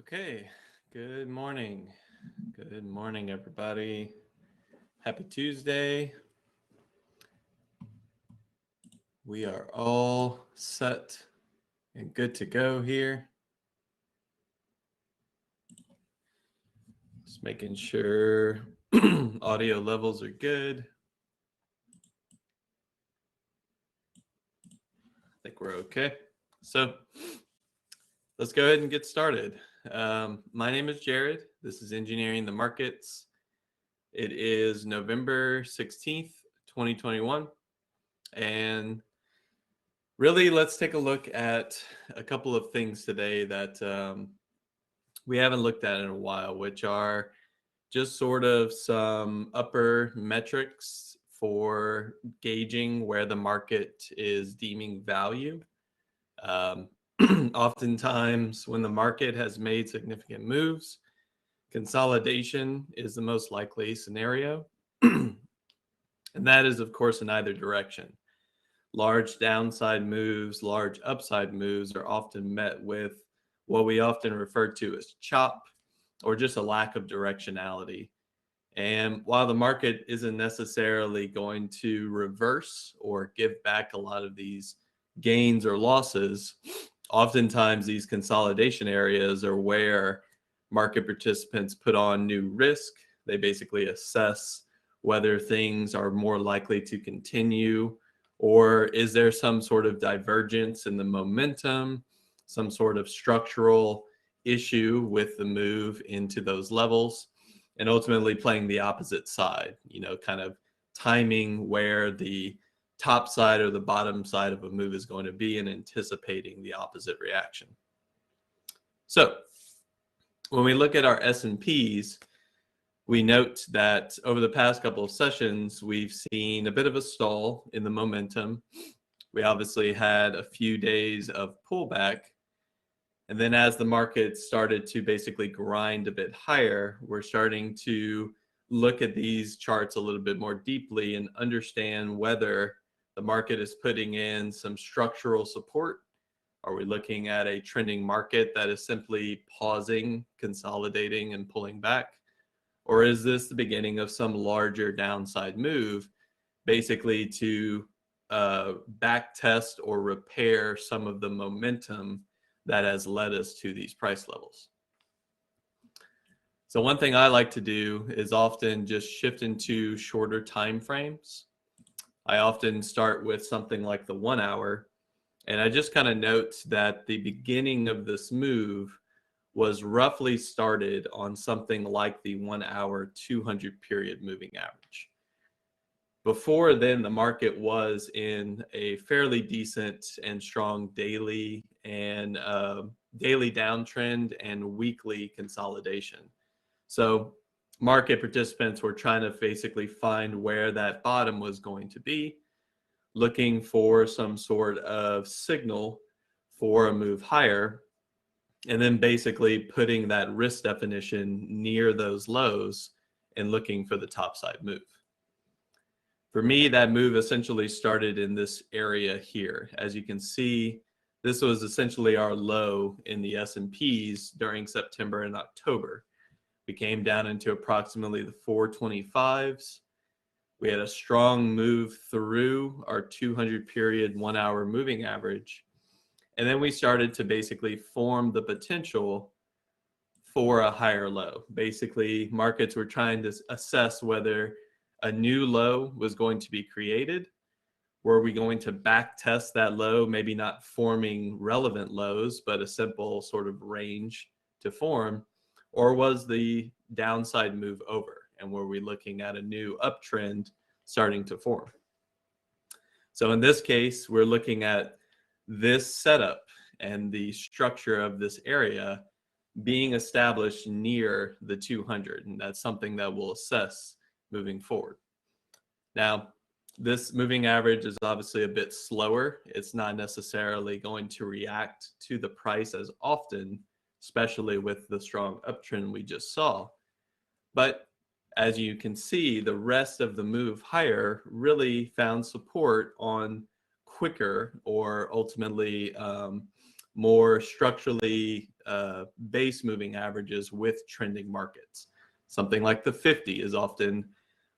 Okay, good morning. Good morning, everybody. Happy Tuesday. We are all set and good to go here. Just making sure audio levels are good. I think we're okay. So let's go ahead and get started. My name is Jared. This is Engineering the Markets. It is November 16th, 2021. And really, let's take a look at a couple of things today that we haven't looked at in a while, which are just sort of some upper metrics for gauging where the market is deeming value. Um, Oftentimes, when the market has made significant moves, consolidation is the most likely scenario. And that is, of course, in either direction. Large downside moves, large upside moves are often met with what we often refer to as chop or just a lack of directionality. And while the market isn't necessarily going to reverse or give back a lot of these gains or losses, oftentimes these consolidation areas are where market participants put on new risk. They basically assess whether things are more likely to continue, or is there some sort of divergence in the momentum, some sort of structural issue with the move into those levels, and ultimately playing the opposite side, kind of timing where the top side or the bottom side of a move is going to be and anticipating the opposite reaction. So when we look at our S&Ps, we note that over the past couple of sessions, we've seen a bit of a stall in the momentum. We obviously had a few days of pullback. And then as the market started to basically grind a bit higher, we're starting to look at these charts a little bit more deeply and understand whether the market is putting in some structural support. Are we looking at a trending market that is simply pausing, consolidating, and pulling back? Or is this the beginning of some larger downside move, basically to back test or repair some of the momentum that has led us to these price levels? So one thing I like to do is often just shift into shorter time frames. I often start with something like the 1 hour, and I just kind of note that the beginning of this move was roughly started on something like the 1 hour 200 period moving average. Before then, the market was in a fairly decent and strong daily downtrend and weekly consolidation. So market participants were trying to basically find where that bottom was going to be, looking for some sort of signal for a move higher, and then basically putting that risk definition near those lows and looking for the topside move. For me, that move essentially started in this area here. As you can see, this was essentially our low in the S&Ps during September and October. We came down into approximately the 425s. We had a strong move through our 200 period 1 hour moving average. And then we started to basically form the potential for a higher low. Basically, markets were trying to assess whether a new low was going to be created. Were we going to back test that low, maybe not forming relevant lows, but a simple sort of range to form? Or was the downside move over? And were we looking at a new uptrend starting to form? So in this case, we're looking at this setup and the structure of this area being established near the 200. And that's something that we'll assess moving forward. Now, this moving average is obviously a bit slower. It's not necessarily going to react to the price as often, especially with the strong uptrend we just saw. But as you can see, the rest of the move higher really found support on quicker or ultimately more structurally base moving averages with trending markets. Something like the 50 is often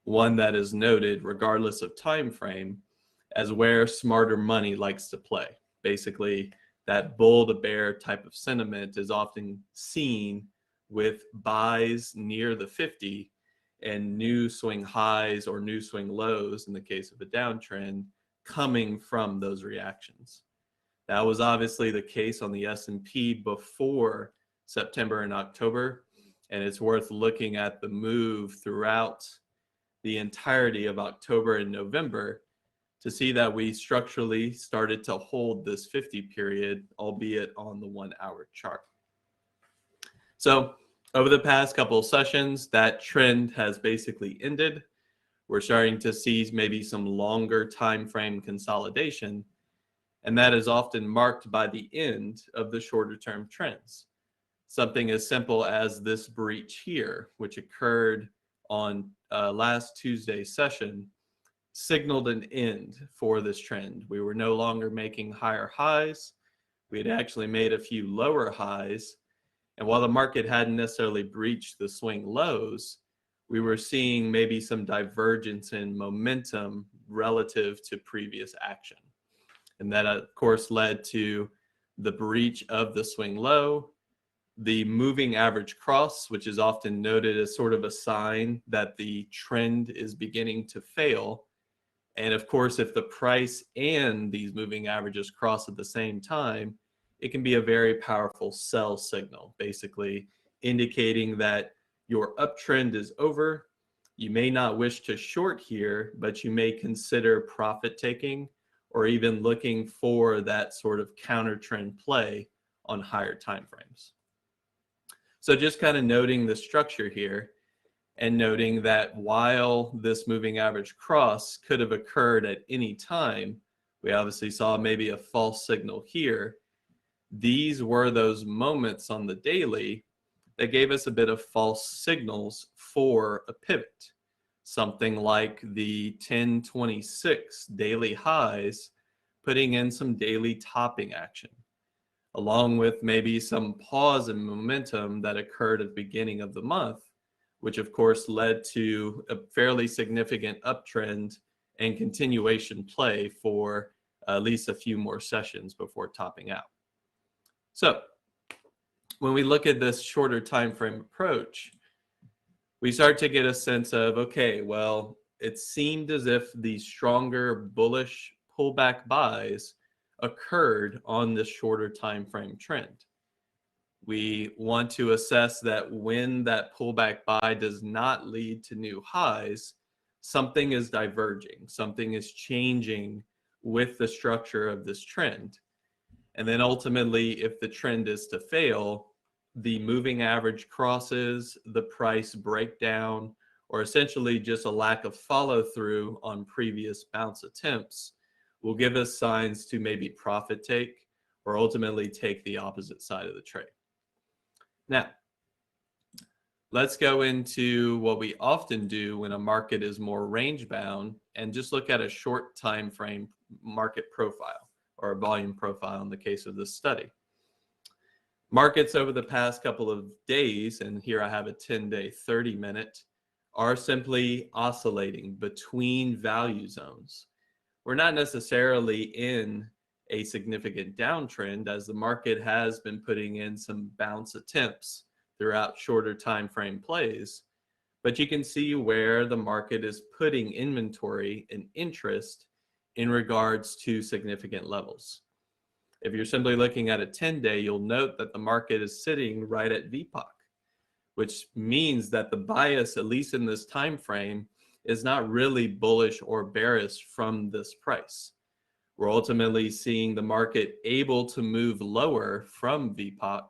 one that is noted, regardless of time frame, as where smarter money likes to play. Basically, that bull to bear type of sentiment is often seen with buys near the 50 and new swing highs or new swing lows in the case of a downtrend coming from those reactions. That was obviously the case on the S&P before September and October, and it's worth looking at the move throughout the entirety of October and November to see that we structurally started to hold this 50 period, albeit on the 1 hour chart. So over the past couple of sessions, that trend has basically ended. We're starting to see maybe some longer time frame consolidation, and that is often marked by the end of the shorter term trends. Something as simple as this breach here, which occurred on last Tuesday's session, signaled an end for this trend. We were no longer making higher highs. We had actually made a few lower highs. And while the market hadn't necessarily breached the swing lows, we were seeing maybe some divergence in momentum relative to previous action. And that, of course, led to the breach of the swing low, the moving average cross, which is often noted as sort of a sign that the trend is beginning to fail. And of course, if the price and these moving averages cross at the same time, it can be a very powerful sell signal, basically indicating that your uptrend is over. You may not wish to short here, but you may consider profit taking or even looking for that sort of counter trend play on higher time frames. So just kind of noting the structure here and noting that while this moving average cross could have occurred at any time, we obviously saw maybe a false signal here. These were those moments on the daily that gave us a bit of false signals for a pivot. Something like the 1026 daily highs, putting in some daily topping action, along with maybe some pause in momentum that occurred at the beginning of the month, which of course led to a fairly significant uptrend and continuation play for at least a few more sessions before topping out. So when we look at this shorter time frame approach, we start to get a sense of, okay, well, it seemed as if the stronger bullish pullback buys occurred on this shorter time frame trend. We want to assess that when that pullback buy does not lead to new highs, something is diverging, something is changing with the structure of this trend. And then ultimately, if the trend is to fail, the moving average crosses, the price breakdown, or essentially just a lack of follow through on previous bounce attempts will give us signs to maybe profit take or ultimately take the opposite side of the trade. Now, let's go into what we often do when a market is more range bound and just look at a short time frame market profile or a volume profile in the case of this study. Markets over the past couple of days, and here I have a 10-day, 30-minute, are simply oscillating between value zones. We're not necessarily in a significant downtrend, as the market has been putting in some bounce attempts throughout shorter time frame plays, but you can see where the market is putting inventory and interest in regards to significant levels. If you're simply looking at a 10-day, you'll note that the market is sitting right at VPOP, which means that the bias, at least in this time frame, is not really bullish or bearish from this price. We're ultimately seeing the market able to move lower from VPOP,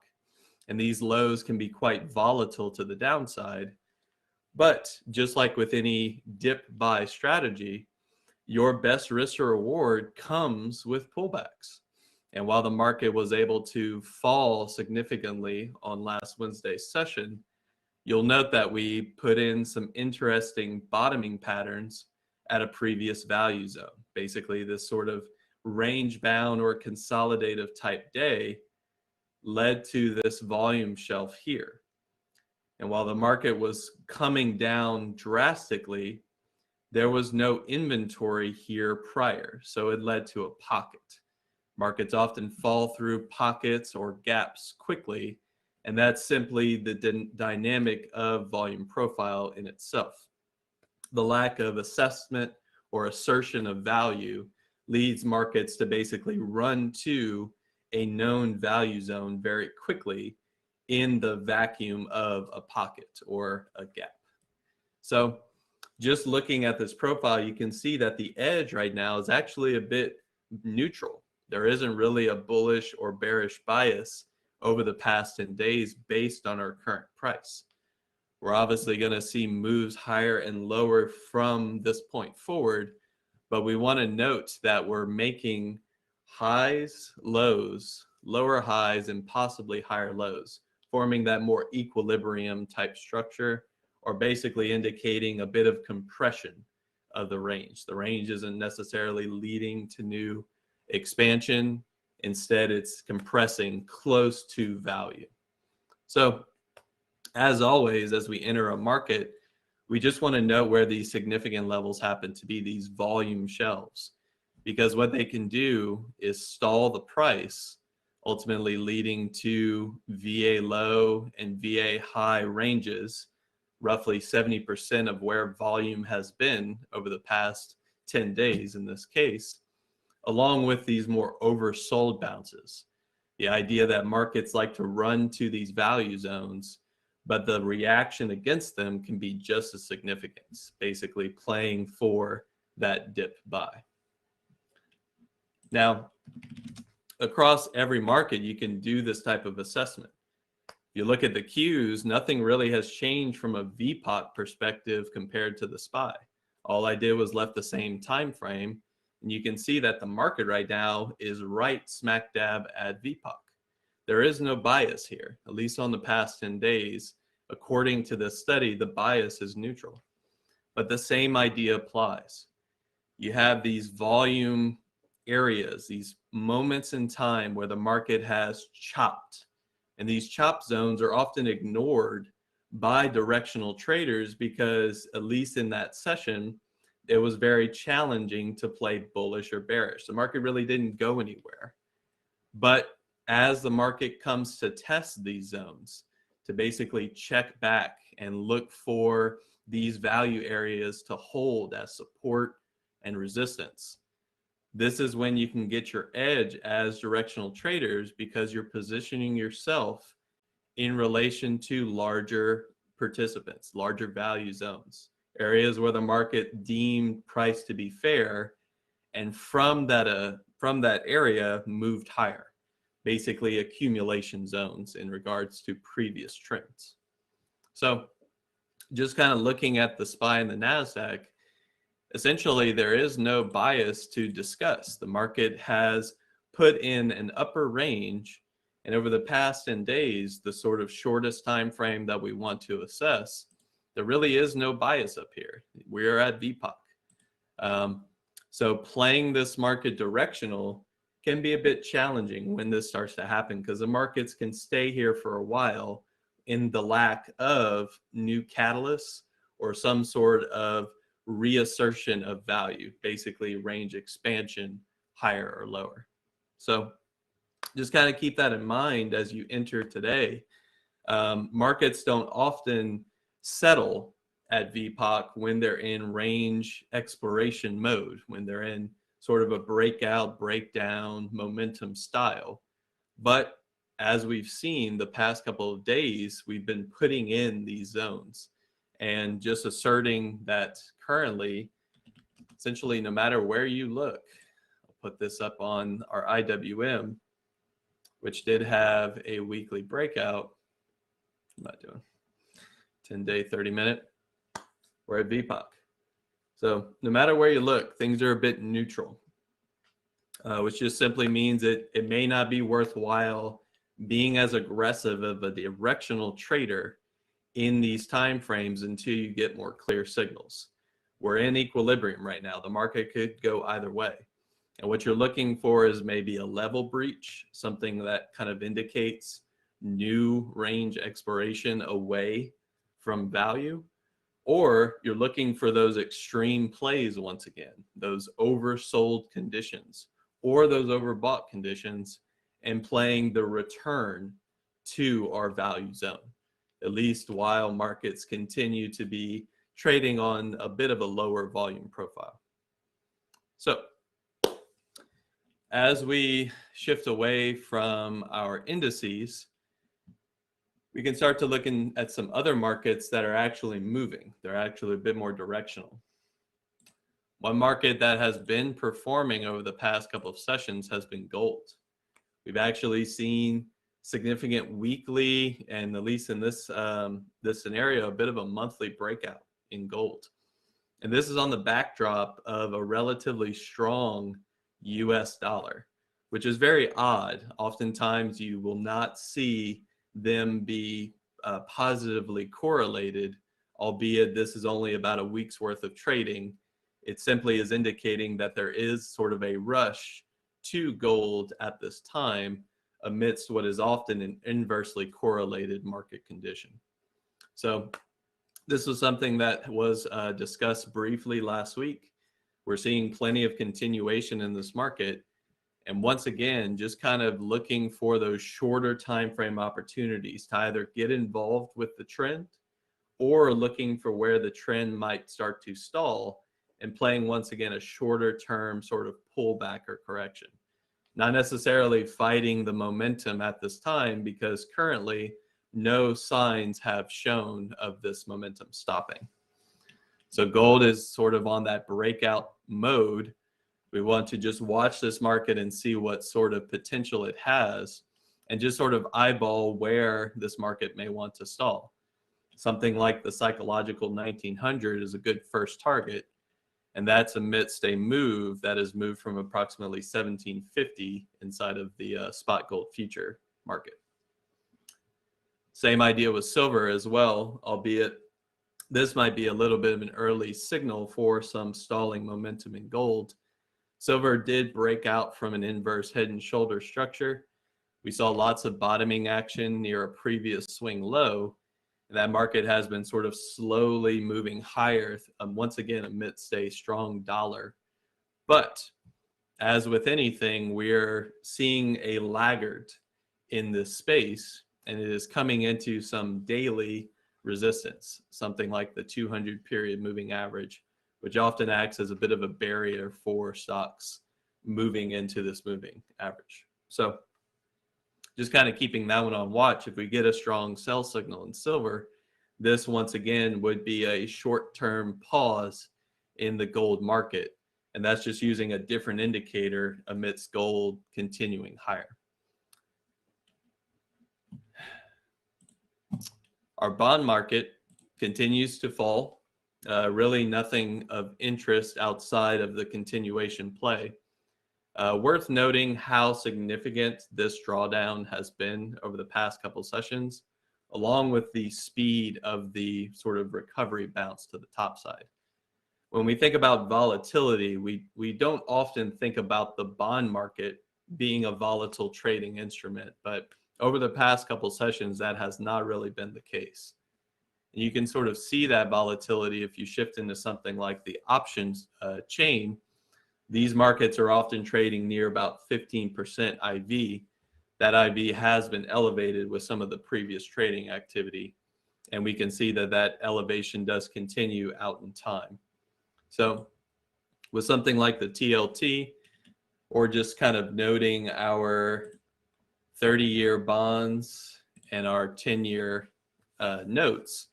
and these lows can be quite volatile to the downside. But just like with any dip buy strategy, your best risk or reward comes with pullbacks. And while the market was able to fall significantly on last Wednesday's session, you'll note that we put in some interesting bottoming patterns at a previous value zone. Basically, this sort of range bound or consolidative type day led to this volume shelf here. And while the market was coming down drastically, there was no inventory here prior, so it led to a pocket. Markets often fall through pockets or gaps quickly, and that's simply the dynamic of volume profile in itself. The lack of assessment or assertion of value leads markets to basically run to a known value zone very quickly in the vacuum of a pocket or a gap. So just looking at this profile, you can see that the edge right now is actually a bit neutral. There isn't really a bullish or bearish bias over the past 10 days based on our current price. We're obviously going to see moves higher and lower from this point forward, but we want to note that we're making highs, lows, lower highs, and possibly higher lows, forming that more equilibrium type structure, or basically indicating a bit of compression of the range. The range isn't necessarily leading to new expansion. Instead, it's compressing close to value. So as always, as we enter a market, we just want to know where these significant levels happen to be, these volume shelves, because what they can do is stall the price, ultimately leading to VA low and VA high ranges, roughly 70% of where volume has been over the past 10 days in this case, along with these more oversold bounces. The idea that markets like to run to these value zones, but the reaction against them can be just as significant, basically playing for that dip buy. Now, across every market, you can do this type of assessment. If you look at the Qs, nothing really has changed from a VPOP perspective compared to the SPY. All I did was left the same time frame, and you can see that the market right now is right smack dab at VPOP. There is no bias here, at least on the past 10 days. According to this study, the bias is neutral. But the same idea applies. You have these volume areas, these moments in time where the market has chopped. And these chop zones are often ignored by directional traders because, at least in that session, it was very challenging to play bullish or bearish. The market really didn't go anywhere. But as the market comes to test these zones, to basically check back and look for these value areas to hold as support and resistance, this is when you can get your edge as directional traders, because you're positioning yourself in relation to larger participants, larger value zones, areas where the market deemed price to be fair, and from that area moved higher, basically accumulation zones in regards to previous trends. So just kind of looking at the SPY and the NASDAQ, essentially there is no bias to discuss. The market has put in an upper range, and over the past 10 days, the sort of shortest time frame that we want to assess, there really is no bias up here. We are at VPOC. So playing this market directional can be a bit challenging when this starts to happen, because the markets can stay here for a while in the lack of new catalysts or some sort of reassertion of value, basically range expansion higher or lower. So just kind of keep that in mind as you enter today. Markets don't often settle at VPOC when they're in range exploration mode, when they're in sort of a breakout, breakdown, momentum style. But as we've seen the past couple of days, we've been putting in these zones and just asserting that currently, essentially, no matter where you look, I'll put this up on our IWM, which did have a weekly breakout. I'm not doing 10-day, 30-minute. We're at VPOC. So no matter where you look, things are a bit neutral, which just simply means it may not be worthwhile being as aggressive of a directional trader in these time frames until you get more clear signals. We're in equilibrium right now. The market could go either way. And what you're looking for is maybe a level breach, something that kind of indicates new range exploration away from value, or you're looking for those extreme plays once again, those oversold conditions or those overbought conditions, and playing the return to our value zone, at least while markets continue to be trading on a bit of a lower volume profile. So as we shift away from our indices, we can start to look at some other markets that are actually moving. They're actually a bit more directional. One market that has been performing over the past couple of sessions has been gold. We've actually seen significant weekly, and at least in this scenario, a bit of a monthly breakout in gold. And this is on the backdrop of a relatively strong US dollar, which is very odd. Oftentimes you will not see them be positively correlated, albeit this is only about a week's worth of trading. It simply is indicating that there is sort of a rush to gold at this time amidst what is often an inversely correlated market condition. So this was something that was discussed briefly last week. We're seeing plenty of continuation in this market. And once again, just kind of looking for those shorter time frame opportunities to either get involved with the trend or looking for where the trend might start to stall and playing once again a shorter term sort of pullback or correction. Not necessarily fighting the momentum at this time, because currently no signs have shown of this momentum stopping. So gold is sort of on that breakout mode. We want to just watch this market and see what sort of potential it has and just sort of eyeball where this market may want to stall. Something like the psychological 1900 is a good first target, and that's amidst a move that has moved from approximately 1750 inside of the spot gold future market. Same idea with silver as well, albeit this might be a little bit of an early signal for some stalling momentum in gold. Silver did break out from an inverse head and shoulder structure. We saw lots of bottoming action near a previous swing low. And that market has been sort of slowly moving higher, once again, amidst a strong dollar. But as with anything, we're seeing a laggard in this space, and it is coming into some daily resistance, something like the 200 period moving average, which often acts as a bit of a barrier for stocks moving into this moving average. So just kind of keeping that one on watch. If we get a strong sell signal in silver, this once again would be a short-term pause in the gold market. And that's just using a different indicator amidst gold continuing higher. Our bond market continues to fall. Really nothing of interest outside of the continuation play. Worth noting how significant this drawdown has been over the past couple sessions, along with the speed of the sort of recovery bounce to the top side. When we think about volatility, we don't often think about the bond market being a volatile trading instrument, but over the past couple sessions, that has not really been the case. And you can sort of see that volatility if you shift into something like the options chain. These markets are often trading near about 15% IV. That IV has been elevated with some of the previous trading activity. And we can see that that elevation does continue out in time. So with something like the TLT, or just kind of noting our 30-year bonds and our 10-year notes,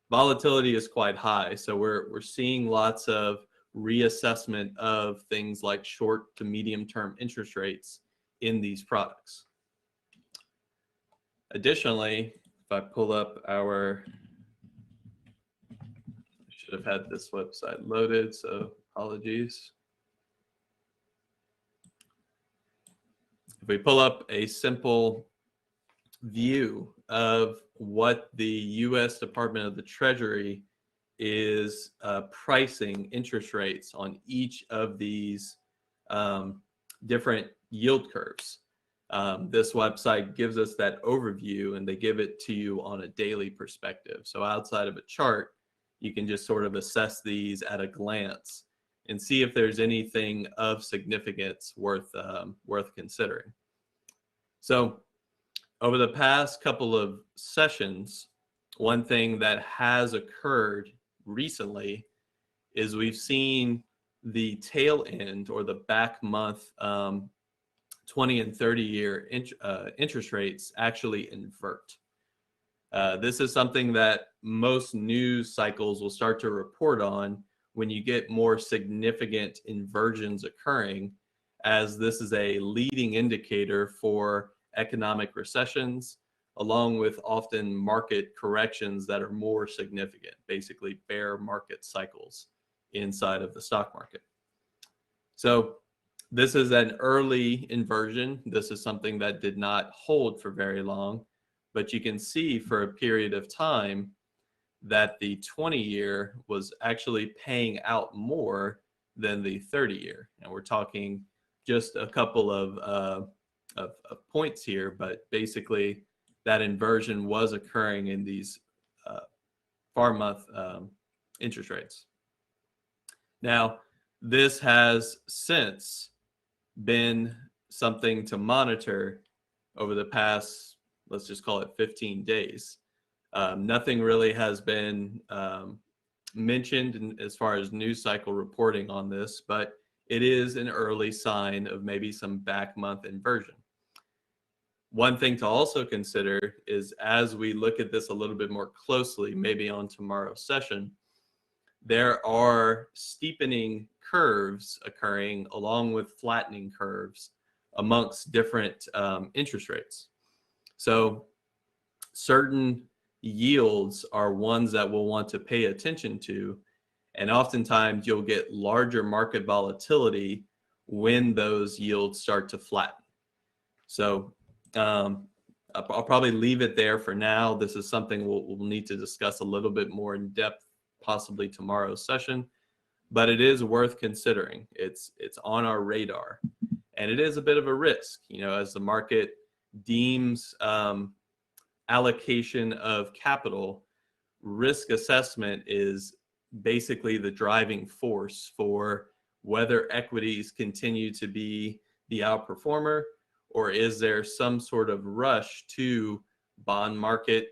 volatility is quite high. So we're seeing lots of reassessment of things like short to medium term interest rates in these products. Additionally, if I pull up our, I should have had this website loaded, so apologies. If we pull up a simple view of what the U.S. Department of the Treasury is pricing interest rates on each of these different yield curves. This website gives us that overview, and they give it to you on a daily perspective. So outside of a chart, you can just sort of assess these at a glance and see if there's anything of significance worth considering. So over the past couple of sessions, one thing that has occurred recently is we've seen the tail end, or the back month 20 and 30-year interest rates actually invert. This is something that most news cycles will start to report on when you get more significant inversions occurring, as this is a leading indicator for economic recessions, along with often market corrections that are more significant, basically bear market cycles inside of the stock market. So this is an early inversion. This is something that did not hold for very long, but you can see for a period of time that the 20-year was actually paying out more than the 30-year. And we're talking just a couple of points here, but basically that inversion was occurring in these far month interest rates. Now, this has since been something to monitor over the past, let's just call it 15 days. Nothing really has been mentioned as far as news cycle reporting on this, but it is an early sign of maybe some back month inversion. One thing to also consider is, as we look at this a little bit more closely, maybe on tomorrow's session, there are steepening curves occurring along with flattening curves amongst different interest rates. So certain yields are ones that we'll want to pay attention to, and oftentimes you'll get larger market volatility when those yields start to flatten. So I'll probably leave it there for now. This is something we'll need to discuss a little bit more in depth, possibly tomorrow's session, but it is worth considering. It's on our radar, and it is a bit of a risk, as the market deems allocation of capital. Risk assessment is basically the driving force for whether equities continue to be the outperformer, or is there some sort of rush to bond market,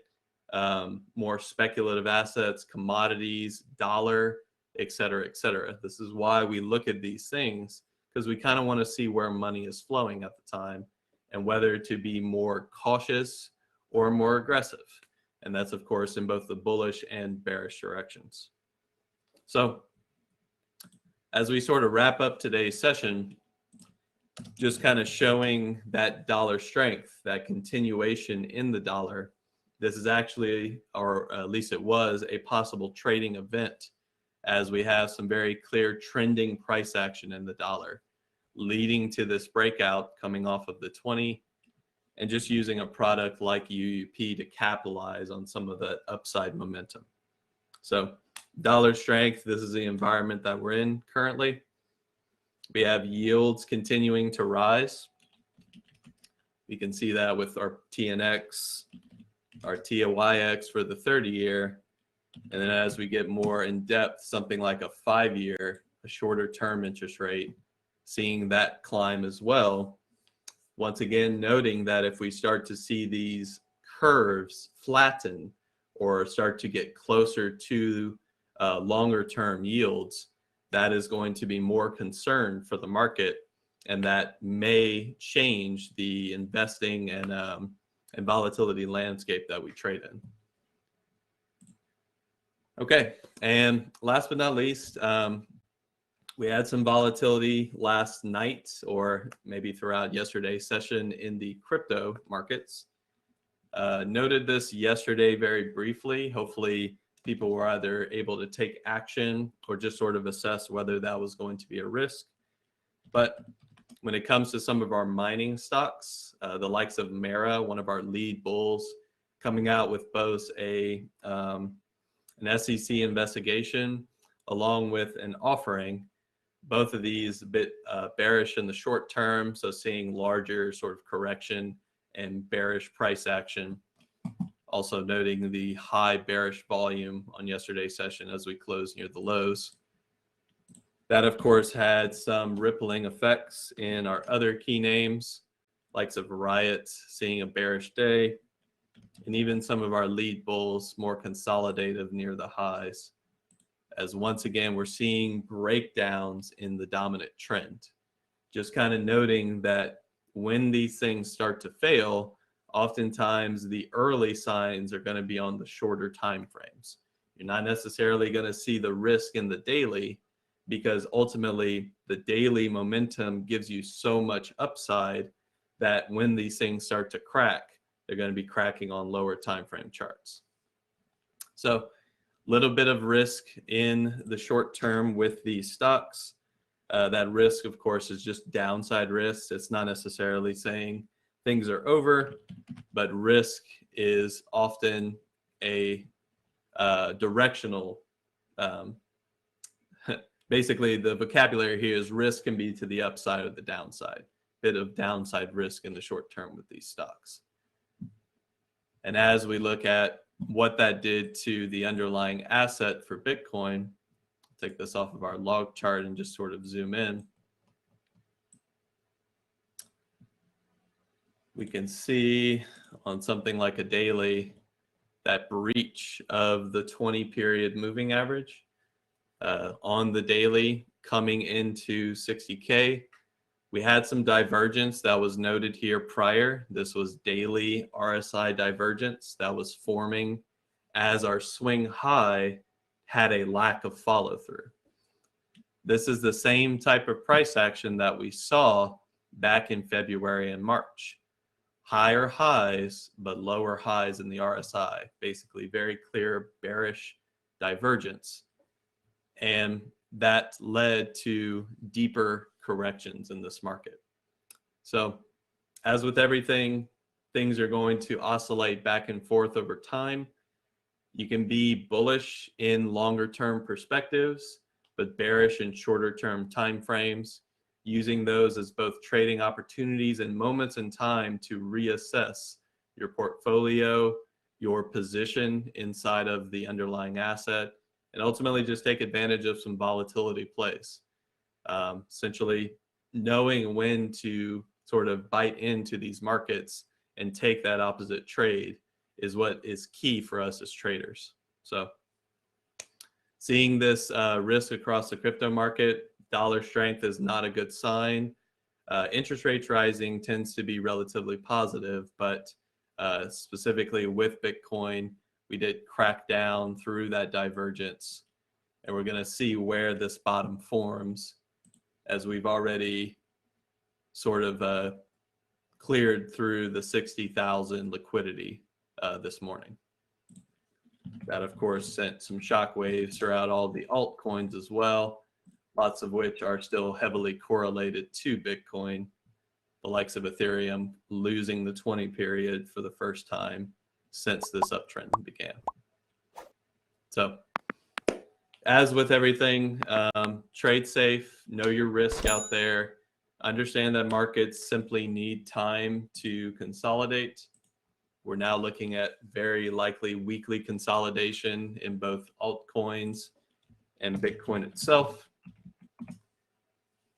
more speculative assets, commodities, dollar, et cetera, et cetera. This is why we look at these things, because we kind of want to see where money is flowing at the time and whether to be more cautious or more aggressive. And that's, of course, in both the bullish and bearish directions. So as we sort of wrap up today's session, just kind of showing that dollar strength, that continuation in the dollar. This is actually, or at least it was, a possible trading event, as we have some very clear trending price action in the dollar, leading to this breakout coming off of the 20, and just using a product like UUP to capitalize on some of the upside momentum. So dollar strength, this is the environment that we're in currently. We have yields continuing to rise. We can see that with our TNX, our TOYX for the 30-year. And then as we get more in depth, something like a 5-year, a shorter term interest rate, seeing that climb as well. Once again, noting that if we start to see these curves flatten or start to get closer to longer term yields, that is going to be more concern for the market, and that may change the investing and volatility landscape that we trade in. Okay, and last but not least, we had some volatility last night, or maybe throughout yesterday's session, in the crypto markets. Noted this yesterday very briefly. Hopefully people were either able to take action or just sort of assess whether that was going to be a risk. But when it comes to some of our mining stocks, the likes of Mara, one of our lead bulls, coming out with both an SEC investigation along with an offering, Both of these a bit bearish in the short term, so seeing larger sort of correction and bearish price action. Also noting the high bearish volume on yesterday's session as we closed near the lows. That, of course, had some rippling effects in our other key names, likes of Riot seeing a bearish day, and even some of our lead bulls more consolidative near the highs. As once again, we're seeing breakdowns in the dominant trend. Just kind of noting that when these things start to fail, oftentimes the early signs are going to be on the shorter time frames. You're not necessarily going to see the risk in the daily, because ultimately the daily momentum gives you so much upside that when these things start to crack, they're going to be cracking on lower time frame charts. So a little bit of risk in the short term with these stocks. That risk, of course, is just downside risk. It's not necessarily saying things are over, but risk is often a directional. Basically, the vocabulary here is risk can be to the upside or the downside. Bit of downside risk in the short term with these stocks. And as we look at what that did to the underlying asset for Bitcoin, take this off of our log chart and just sort of zoom in. We can see on something like a daily that breach of the 20 period moving average on the daily coming into 60K. We had some divergence that was noted here prior. This was daily RSI divergence that was forming as our swing high had a lack of follow through. This is the same type of price action that we saw back in February and March. Higher highs, but lower highs in the RSI. Basically, very clear bearish divergence. And that led to deeper corrections in this market. So, as with everything, things are going to oscillate back and forth over time. You can be bullish in longer term perspectives, but bearish in shorter term time frames, using those as both trading opportunities and moments in time to reassess your portfolio, your position inside of the underlying asset, and ultimately just take advantage of some volatility plays. Essentially knowing when to sort of bite into these markets and take that opposite trade is what is key for us as traders. So seeing this risk across the crypto market, dollar strength is not a good sign. Interest rates rising tends to be relatively positive, but specifically with Bitcoin, we did crack down through that divergence, and we're going to see where this bottom forms, as we've already sort of cleared through the 60,000 liquidity this morning. That, of course, sent some shockwaves throughout all the altcoins as well, lots of which are still heavily correlated to Bitcoin, the likes of Ethereum losing the 20 period for the first time since this uptrend began. So as with everything, trade safe, know your risk out there, understand that markets simply need time to consolidate. We're now looking at very likely weekly consolidation in both altcoins and Bitcoin itself.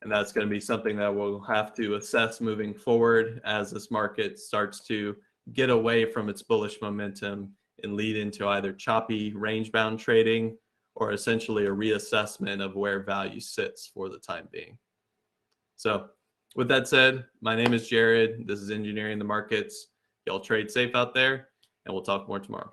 And that's going to be something that we'll have to assess moving forward as this market starts to get away from its bullish momentum and lead into either choppy range-bound trading or essentially a reassessment of where value sits for the time being. So with that said, my name is Jared. This is Engineering the Markets. Y'all trade safe out there, and we'll talk more tomorrow.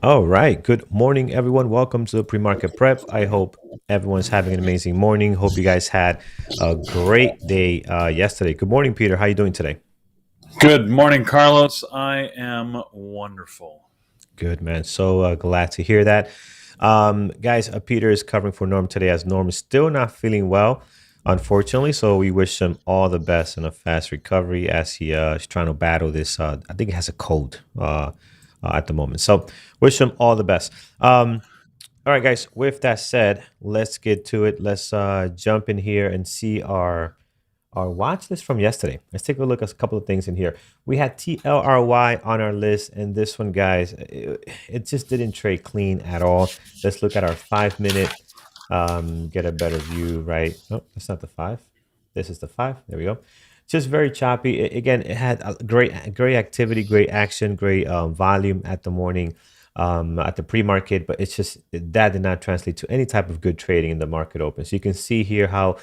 All right. Good morning, everyone. Welcome to the pre-market prep. I hope everyone's having an amazing morning. Hope you guys had a great day yesterday. Good morning, Peter. How you doing today? Good morning, Carlos. I am wonderful. Good, man. So glad to hear that. Guys, Peter is covering for Norm today as Norm is still not feeling well, unfortunately. So we wish him all the best and a fast recovery as he is trying to battle this. I think he has a cold at the moment. So wish him all the best. All right, guys. With that said, let's get to it. Let's jump in here and see our watch list from yesterday. Let's take a look at a couple of things in here. We had TLRY on our list, and this one, guys, it just didn't trade clean at all. Let's look at our 5 minute, get a better view, right? Oh, that's not the five. This is the five. There we go. Just very choppy. Again, it had a great activity, great action, great volume at the morning, at the pre-market, but it's just that did not translate to any type of good trading in the market open. So you can see here how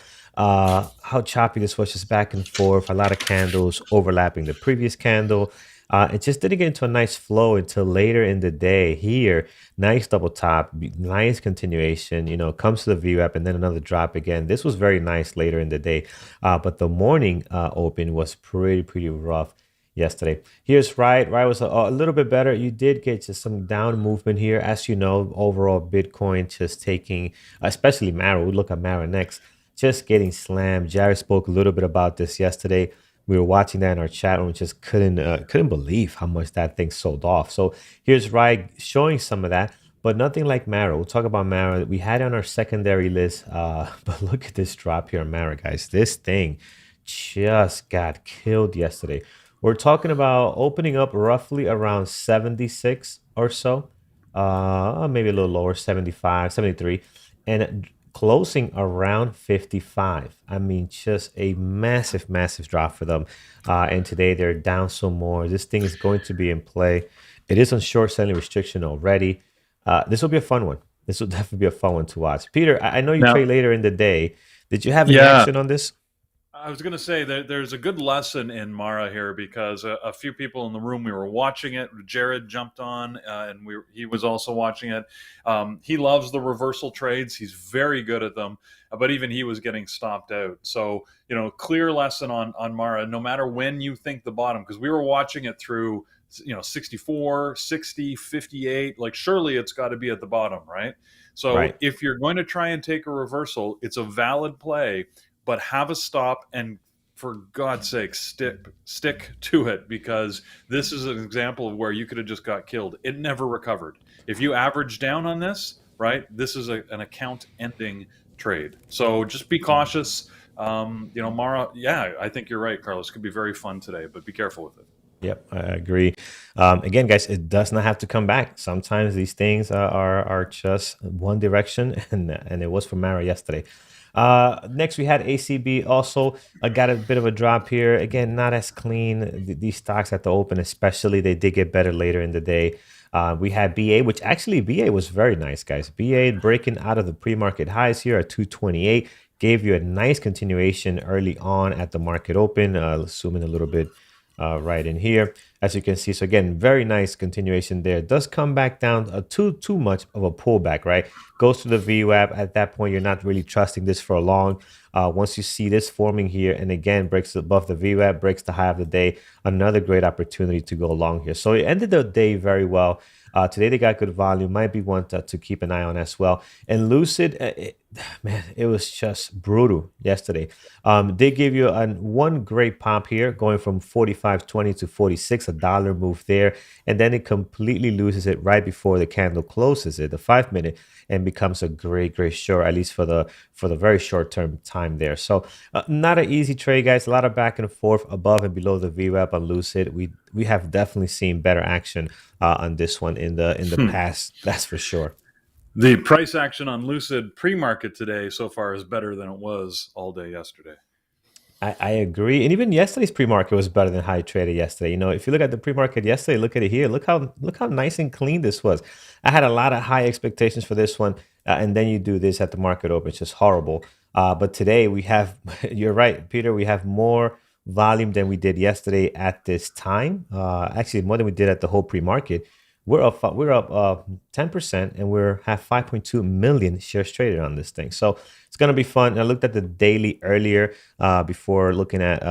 choppy this was, just back and forth, a lot of candles overlapping the previous candle. It just didn't get into a nice flow until later in the day. Here, nice double top, nice continuation. Comes to the VWAP and then another drop again. This was very nice later in the day, but the morning open was pretty rough yesterday. Here's Riot. Riot was a little bit better. You did get just some down movement here, as you know. Overall, Bitcoin just taking, especially Mara. We look at Mara next, just getting slammed. Jared spoke a little bit about this yesterday. We were watching that in our chat room, just couldn't believe how much that thing sold off. So here's Riot showing some of that, but nothing like Mara. We'll talk about Mara. We had it on our secondary list, but look at this drop here on Mara, guys. This thing just got killed yesterday. We're talking about opening up roughly around 76 or so, maybe a little lower, 75, 73, and closing around 55. I mean, just a massive drop for them. And today they're down some more. This thing is going to be in play. It is on short selling restriction already. This will be a fun one. This will definitely be a fun one to watch. Peter, I know you Now, trade later in the day. Did you have any yeah, action on this? I was going to say that there's a good lesson in Mara here because a few people in the room we were watching it. Jared jumped on, and he was also watching it. He loves the reversal trades. He's very good at them, but even he was getting stopped out. So clear lesson on Mara. No matter when you think the bottom, because we were watching it through 64, 60, 58. Like surely it's got to be at the bottom, right? So Right. if you're going to try and take a reversal, it's a valid play, but have a stop and for God's sake, stick to it because this is an example of where you could have just got killed. It never recovered. If you average down on this, right, this is an account ending trade. So just be cautious. Mara, yeah, I think you're right, Carlos. Could be very fun today, but be careful with it. Yep, I agree. Again, guys, it does not have to come back. Sometimes these things are just one direction, and it was for Mara yesterday. Next, we had ACB also got a bit of a drop here. Again, not as clean. These stocks at the open, especially, they did get better later in the day. We had BA, which actually BA was very nice, guys. BA breaking out of the pre-market highs here at 228, gave you a nice continuation early on at the market open, zooming a little bit right in here, as you can see. So again, very nice continuation there. It does come back down too much of a pullback, right? Goes to the VWAP. At that point, you're not really trusting this for long. Once you see this forming here, and again breaks above the VWAP, breaks the high of the day, another great opportunity to go long here. So it ended the day very well. Today they got good volume. Might be one to keep an eye on as well. And Lucid, man, it was just brutal yesterday. They gave you one great pop here, going from 45.20 to 46, a dollar move there, and then it completely loses it right before the candle closes it, the 5 minute, and becomes a great short, at least for the very short term time there. So not an easy trade, guys. A lot of back and forth above and below the VWAP on Lucid. We have definitely seen better action on this one in the Hmm. past. That's for sure. The price action on Lucid pre-market today so far is better than it was all day yesterday. I agree. And even yesterday's pre-market was better than how I traded yesterday. If you look at the pre-market yesterday, look at it here. Look how nice and clean this was. I had a lot of high expectations for this one, and then you do this at the market open. It's just horrible. But today we have, you're right, Peter. We have more volume than we did yesterday at this time. Actually, more than we did at the whole pre-market. we're up 10%, and we're have 5.2 million shares traded on this thing. So it's gonna be fun. I looked at the daily earlier before looking at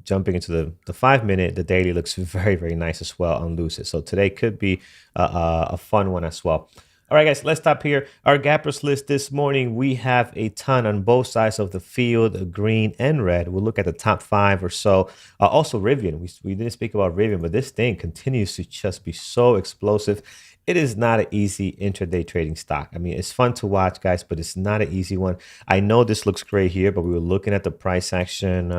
jumping into the 5 minute. The daily looks very, very nice as well on Lucid. So today could be a fun one as well. All right, guys, let's stop here. Our gappers list this morning, we have a ton on both sides of the field, green and red. We'll look at the top 5 or so. Also, Rivian. We didn't speak about Rivian, but this thing continues to just be so explosive. It is not an easy intraday trading stock. I mean, it's fun to watch, guys, but it's not an easy one. I know this looks great here, but we were looking at the price action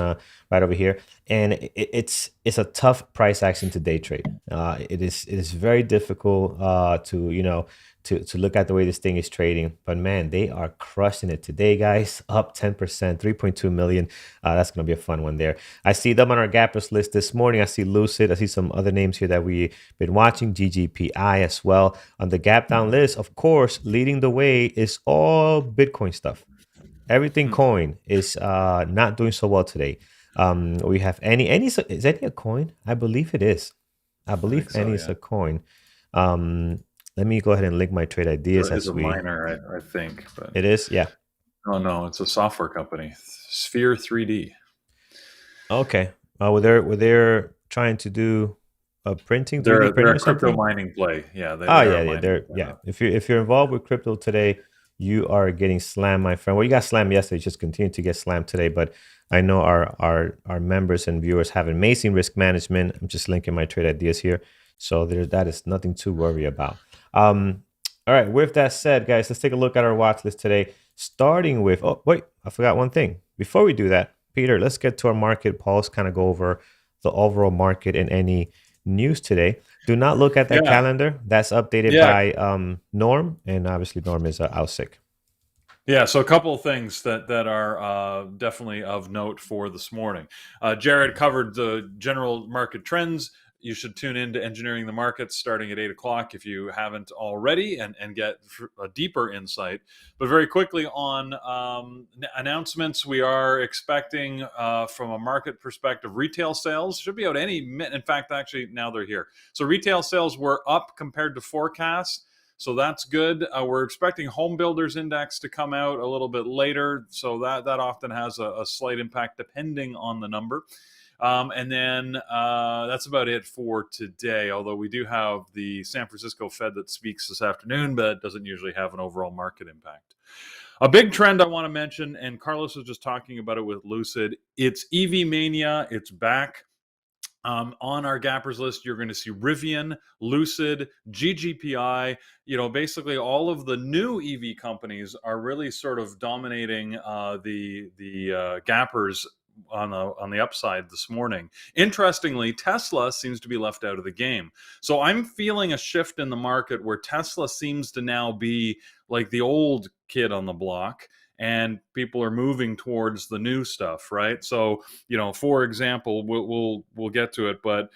right over here, and it's a tough price action to day trade. It is very difficult to look at the way this thing is trading. But man, they are crushing it today, guys. Up 10%, 3.2 million. That's going to be a fun one there. I see them on our gappers list this morning. I see Lucid. I see some other names here that we've been watching, GGPI as well. On the gap down list, of course, leading the way is all Bitcoin stuff. Everything coin is not doing so well today. We have is any a coin? I believe it is. I believe any is a coin. Let me go ahead and link my trade ideas It's a miner, I think. But it is, yeah. Oh no, it's a software company, Sphere 3D. Okay. Were they trying to do a printing? They're a or crypto mining play. Yeah. Yeah. If you're involved with crypto today, you are getting slammed, my friend. Well, you got slammed yesterday. Just continue to get slammed today. But I know our members and viewers have amazing risk management. I'm just linking my trade ideas here. So that is nothing to worry about. All right. With that said, guys, let's take a look at our watch list today. Starting with, oh, wait, I forgot one thing. Before we do that, Peter, let's get to our market pulse, kind of go over the overall market and any news today. Do not look at that calendar. That's updated by Norm, and obviously Norm is out sick. Yeah, so a couple of things that are definitely of note for this morning. Jared covered the general market trends. You should tune in to Engineering the Markets starting at 8 o'clock if you haven't already and get a deeper insight. But very quickly on announcements, we are expecting from a market perspective, retail sales should be out any minute. In fact, actually, now they're here. So retail sales were up compared to forecasts. So that's good. We're expecting home builders index to come out a little bit later. So that often has a slight impact depending on the number. And then that's about it for today, although we do have the San Francisco Fed that speaks this afternoon, but it doesn't usually have an overall market impact. A big trend I want to mention, and Carlos was just talking about it with Lucid, it's EV mania. It's back. On our gappers list, you're going to see Rivian, Lucid, GGPI. Basically all of the new EV companies are really sort of dominating the gappers on the upside this morning. Interestingly, Tesla seems to be left out of the game. So I'm feeling a shift in the market where Tesla seems to now be like the old kid on the block, and people are moving towards the new stuff, right? So, for example, we'll get to it, but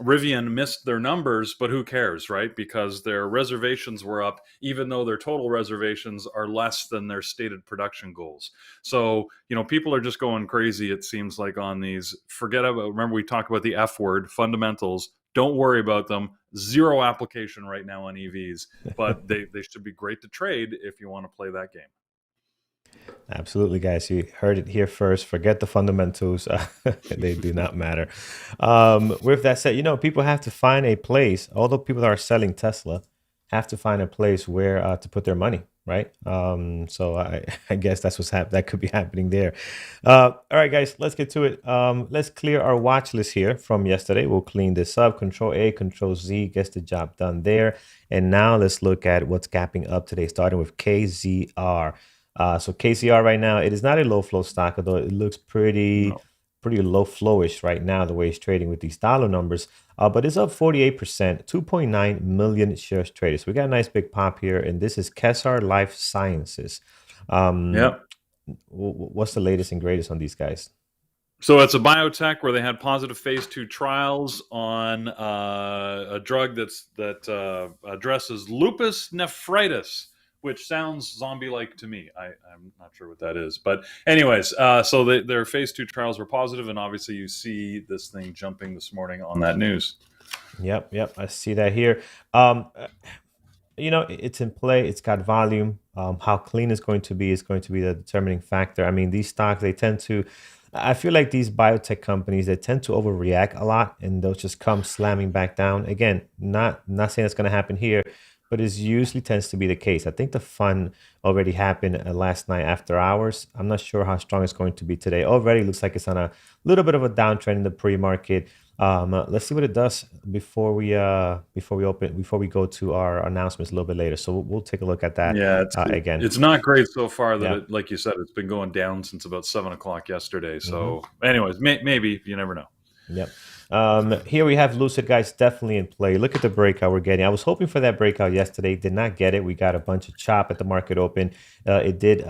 Rivian missed their numbers, but who cares, right? Because their reservations were up, even though their total reservations are less than their stated production goals. So, people are just going crazy, it seems like, on these. Remember we talked about the F word, fundamentals. Don't worry about them. Zero application right now on EVs, but they should be great to trade if you want to play that game. Absolutely, guys. You heard it here first. Forget the fundamentals. They do not matter. With that said, people have to find a place, although people that are selling Tesla have to find a place where to put their money, right? So I guess that's that could be happening there. All right, guys, let's get to it. Let's clear our watch list here from yesterday. We'll clean this up. Control A, Control Z gets the job done there. And now let's look at what's gapping up today, starting with KZR. So KCR right now, it is not a low flow stock, although it looks pretty low flowish right now, the way it's trading with these dollar numbers. But it's up 48%, 2.9 million shares traded. So we got a nice big pop here, and this is Kesar Life Sciences. What's the latest and greatest on these guys? So it's a biotech where they had positive phase 2 trials on a drug that addresses lupus nephritis, which sounds zombie-like to me. I'm not sure what that is. But anyways, so their phase 2 trials were positive, and obviously you see this thing jumping this morning on that news. Yep. I see that here. Um, it's in play. It's got volume. How clean it's going to be is going to be the determining factor. I mean, these stocks, they tend to, I feel like these biotech companies, they tend to overreact a lot and they'll just come slamming back down. Again, not saying it's going to happen here, but it usually tends to be the case. I think the fun already happened last night after hours. I'm not sure how strong it's going to be today. Already looks like it's on a little bit of a downtrend in the pre-market. Let's see what it does before we go to our announcements a little bit later. So we'll take a look at that Yeah, again. it's not great so far. That Yeah. it, like you said, it's been going down since about 7 o'clock yesterday. hmm So, anyways, maybe you never know. Yep. Here we have Lucid, guys, definitely in play. Look at the breakout we're getting. I was hoping for that breakout yesterday. Did not get it. We got a bunch of chop at the market open. It didn't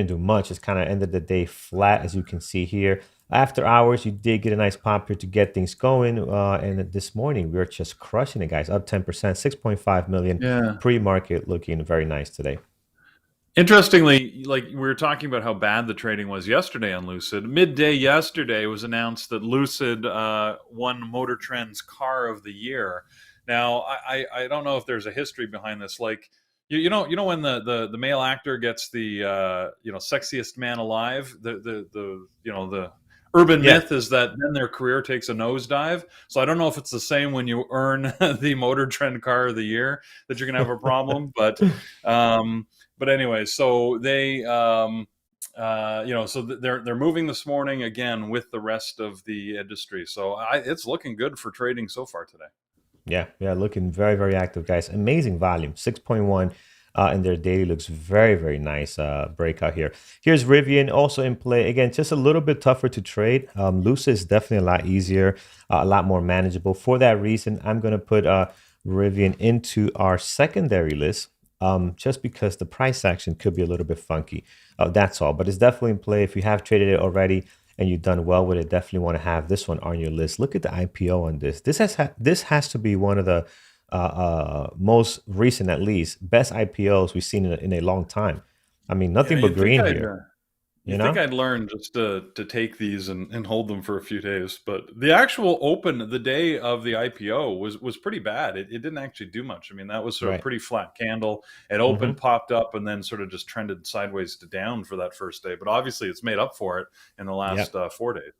do much. It's kind of ended the day flat, as you can see here. After hours, you did get a nice pop here to get things going. And this morning, we are just crushing it, guys. Up 10%, 6.5 million Yeah. pre-market, looking very nice today. Interestingly, like we were talking about how bad the trading was yesterday on Lucid. Midday yesterday, it was announced that Lucid won Motor Trend's Car of the Year. Now, I don't know if there's a history behind this. Like you know when the male actor gets the sexiest man alive, the urban Yeah. myth is that then their career takes a nosedive. So I don't know if it's the same when you earn the Motor Trend Car of the Year that you're gonna have a problem, but anyway, so they, they're moving this morning again with the rest of the industry. So it's looking good for trading so far today. Yeah, looking very, very active, guys. Amazing volume, 6.1, and their daily looks very, very nice breakout here. Here's Rivian also in play. Again, just a little bit tougher to trade. Lucid is definitely a lot easier, a lot more manageable. For that reason, I'm going to put Rivian into our secondary list. Just because the price action could be a little bit funky. That's all. But it's definitely in play. If you have traded it already and you've done well with it, definitely want to have this one on your list. Look at the IPO on this. This has to be one of the most recent, at least, best IPOs we've seen in a long time. I mean, nothing but green here. You think I'd learn just to take these and hold them for a few days, but the actual open the day of the IPO was pretty bad. It didn't actually do much. I mean, that was sort of Right. pretty flat candle. It opened, popped up, and then sort of just trended sideways to down for that first day. But obviously, it's made up for it in the last 4 days.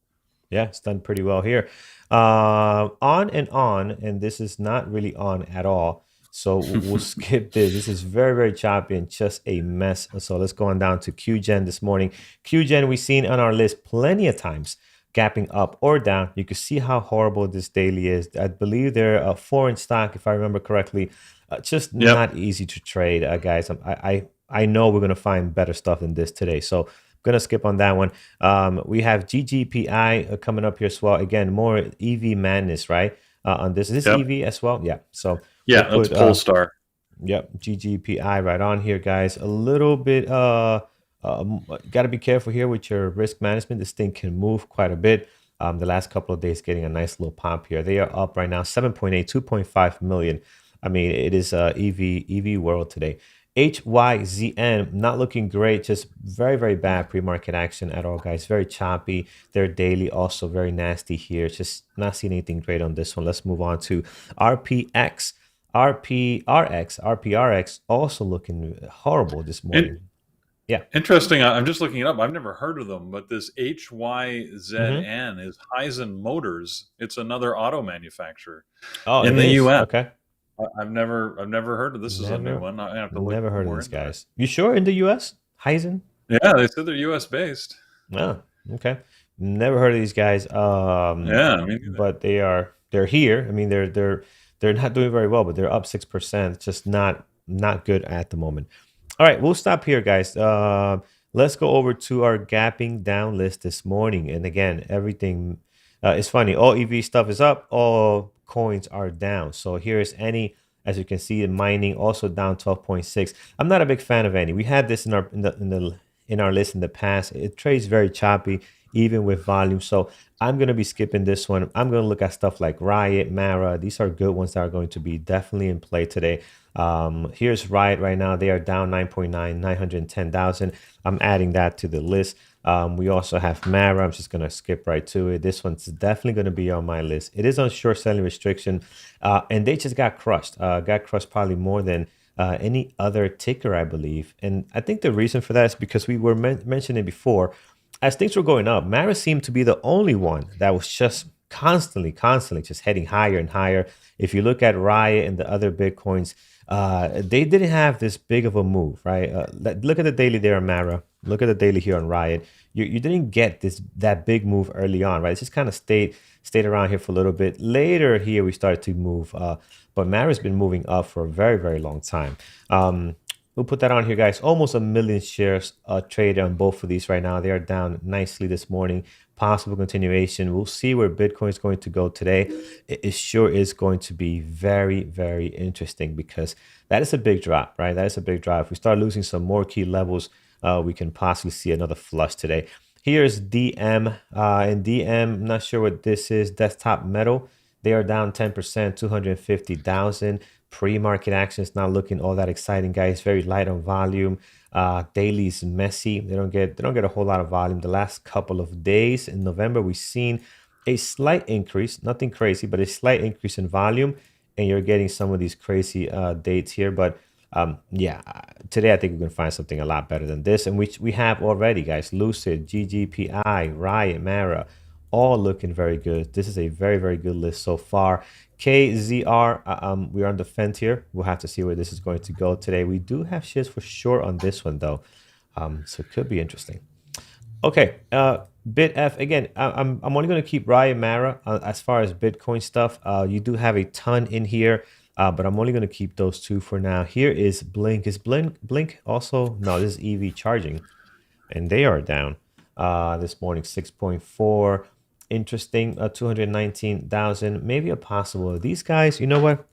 Yeah, it's done pretty well here. On, and this is not really on at all. So we'll skip this. This is very, very choppy and just a mess. So let's go on down to QGen this morning. QGen, we've seen on our list plenty of times gapping up or down. You can see how horrible this daily is. I believe they're a foreign stock, if I remember correctly. Just not easy to trade, guys. I know we're going to find better stuff than this today. So going to skip on that one. We have GGPI coming up here as well. Again, more EV madness, right? On this. Is this EV as well? Yeah. So yeah, that's Polestar. Yep, GGPI right on here, guys. A little bit, got to be careful here with your risk management. This thing can move quite a bit. The last couple of days getting a nice little pump here. They are up right now, 7.8, 2.5 million. I mean, it is EV world today. HYZN, not looking great, just very, very bad pre-market action at all, guys. Very choppy. Their daily also very nasty here. Just not seeing anything great on this one. Let's move on to RPX. RPRX also looking horrible this morning. Yeah. Interesting. I'm just looking it up. I've never heard of them, but this HYZN is Heisen Motors. It's another auto manufacturer in the US. Okay. I've never heard of this. Is a new one. I have to look. Never heard of these guys. You sure in the US? Heisen? Yeah, they said they're US based. Oh, okay. Never heard of these guys. Yeah, but they're here. I mean, they're not doing very well, but they're up 6%. It's just not good at the moment. All right, we'll stop here, guys. Let's go over to our gapping down list this morning. And again, everything is funny. All EV stuff is up. All coins are down. So here's any, as you can see, in mining also down 12.6. I'm not a big fan of any. We had this in our list in the past. It trades very choppy, even with volume. So I'm going to be skipping this one. I'm going to look at stuff like Riot, Mara. These are good ones that are going to be definitely in play today. Here's Riot right now. They are down 9.9, 910,000. I'm adding that to the list. We also have Mara. I'm just going to skip right to it. This one's definitely going to be on my list. It is on short selling restriction, and they just got crushed. Got crushed probably more than any other ticker, I believe. And I think the reason for that is because we were mentioning before, as things were going up, Mara seemed to be the only one that was just constantly just heading higher and higher. If you look at Riot and the other Bitcoins, they didn't have this big of a move, right? Look at the daily there on Mara. Look at the daily here on Riot. You didn't get that big move early on, right? It just kind of stayed around here for a little bit. Later here, we started to move, but Mara's been moving up for a very long time. We'll put that on here, guys. Almost a million shares traded on both of these right now. They are down nicely this morning. Possible continuation. We'll see where Bitcoin is going to go today. It sure is going to be very interesting because that is a big drop, right? That is a big drop. If we start losing some more key levels, we can possibly see another flush today. Here's DM. And DM, I'm not sure what this is. Desktop Metal. They are down 10%, 250,000. Pre-market action is not looking all that exciting, guys. Very light on volume. Daily's messy. They don't get a whole lot of volume. The last couple of days in November, we've seen a slight increase, nothing crazy, but a slight increase in volume. And you're getting some of these crazy dates here. But yeah, today I think we can find something a lot better than this. And we have already, guys, Lucid, GGPI, Riot, Mara, all looking very good. This is a very good list so far. KZR, we're on the fence here. We'll have to see where this is going to go today. We do have shares for sure on this one though, so it could be interesting. Okay, BitF again. I'm only going to keep Riot, Mara as far as Bitcoin stuff. You do have a ton in here, but I'm only going to keep those two for now. Here is Blink. Is Blink also? No, this is EV charging, and they are down this morning 6.4. Interesting, 219,000, maybe a possible. These guys, you know what?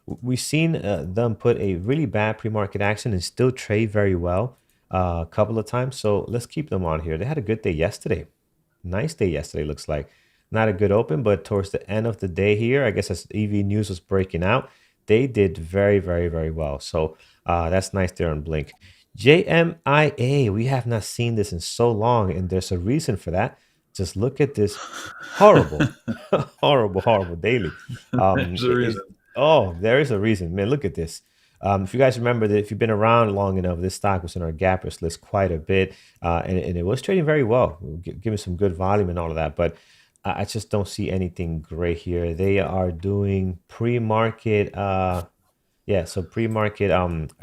We've seen them put a really bad pre-market action and still trade very well a couple of times. So let's keep them on here. They had a good day yesterday. Nice day yesterday, looks like. Not a good open, but towards the end of the day here, I guess as EV news was breaking out, they did very well. So that's nice there on Blink. JMIA, we have not seen this in so long, and there's a reason for that. Just look at this horrible, horrible daily. There's a reason. Oh, there is a reason, man. Look at this. If you guys remember that, if you've been around long enough, this stock was in our gappers list quite a bit, and it was trading very well, giving some good volume and all of that. But I just don't see anything great here. They are doing pre-market, yeah. So pre-market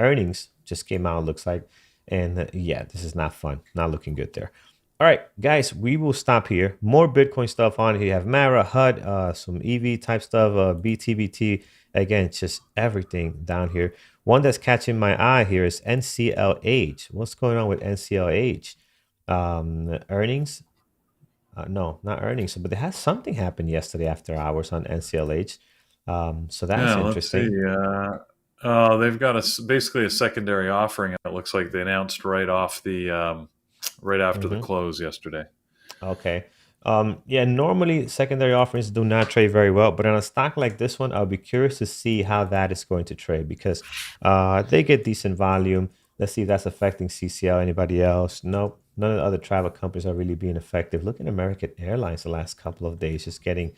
earnings just came out, looks like, and yeah, this is not fun. Not looking good there. All right, guys, we will stop here. More Bitcoin stuff on here. You have Mara, HUD, some EV type stuff, BTBT. Again, just everything down here. One that's catching my eye here is NCLH. What's going on with NCLH? Earnings? No, not earnings, but there has something happened yesterday after hours on NCLH. So that's interesting. Let's see. They've got basically a secondary offering. It looks like they announced right off the right after the close yesterday. Okay. Yeah, normally secondary offerings do not trade very well, but on a stock like this one, I'll be curious to see how that is going to trade because they get decent volume. Let's see if that's affecting CCL, anybody else. Nope. None of the other travel companies are really being effective. Look at American Airlines the last couple of days, just getting,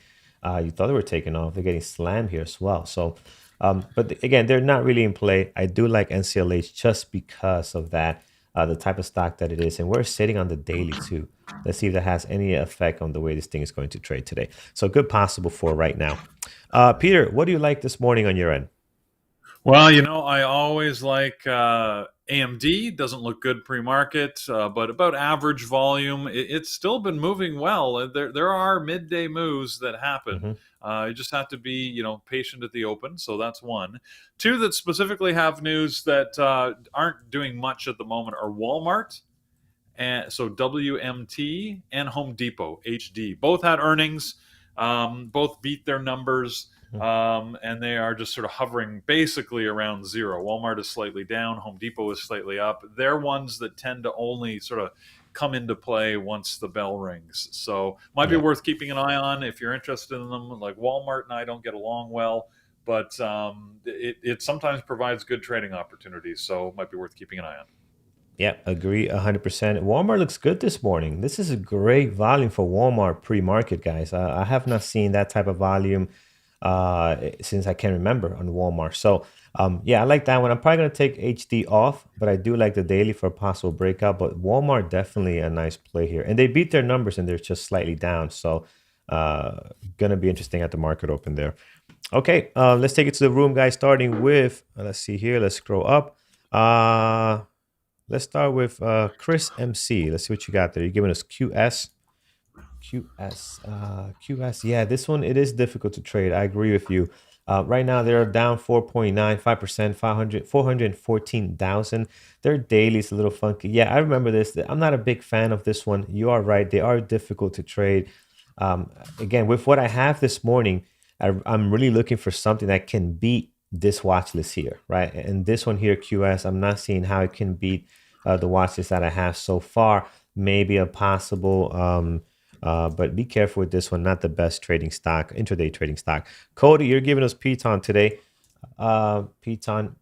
you thought they were taking off. They're getting slammed here as well. So, but again, they're not really in play. I do like NCLH just because of that. The type of stock that it is, and we're sitting on the daily too. Let's see if that has any effect on the way this thing is going to trade today. So good possible for right now. Peter, what do you like this morning on your end? Well, I always like AMD. Doesn't look good pre-market, but about average volume. It's still been moving well. There are midday moves that happen. You just have to be, patient at the open. So that's one. Two that specifically have news that aren't doing much at the moment are Walmart, and so WMT, and Home Depot HD. Both had earnings. Both beat their numbers. And they are just sort of hovering basically around zero. Walmart is slightly down. Home Depot is slightly up. They're ones that tend to only sort of come into play once the bell rings. So might be worth keeping an eye on if you're interested in them. Like Walmart and I don't get along well, but it sometimes provides good trading opportunities. So might be worth keeping an eye on. Yeah, agree 100%. Walmart looks good this morning. This is a great volume for Walmart pre-market, guys. I have not seen that type of volume since I can remember on Walmart. So, yeah, I like that one. I'm probably going to take HD off, but I do like the daily for a possible breakout. But Walmart definitely a nice play here. And they beat their numbers and they're just slightly down. So, uh, going to be interesting at the market open there. Okay, let's take it to the room, guys, starting with, let's see here. Let's scroll up. Uh, Let's start with Chris MC. Let's see what you got there. You're giving us QS. QS. Yeah, this one, it is difficult to trade. I agree with you. Right now, they're down 4.95%, 414,000. Their daily is a little funky. Yeah, I remember this. I'm not a big fan of this one. You are right. They are difficult to trade. Again, with what I have this morning, I'm really looking for something that can beat this watch list here, right? And this one here, QS, I'm not seeing how it can beat the watch list that I have so far. Maybe a possible, but be careful with this one. Not the best trading stock, intraday trading stock. Cody, you're giving us Piton today. Piton,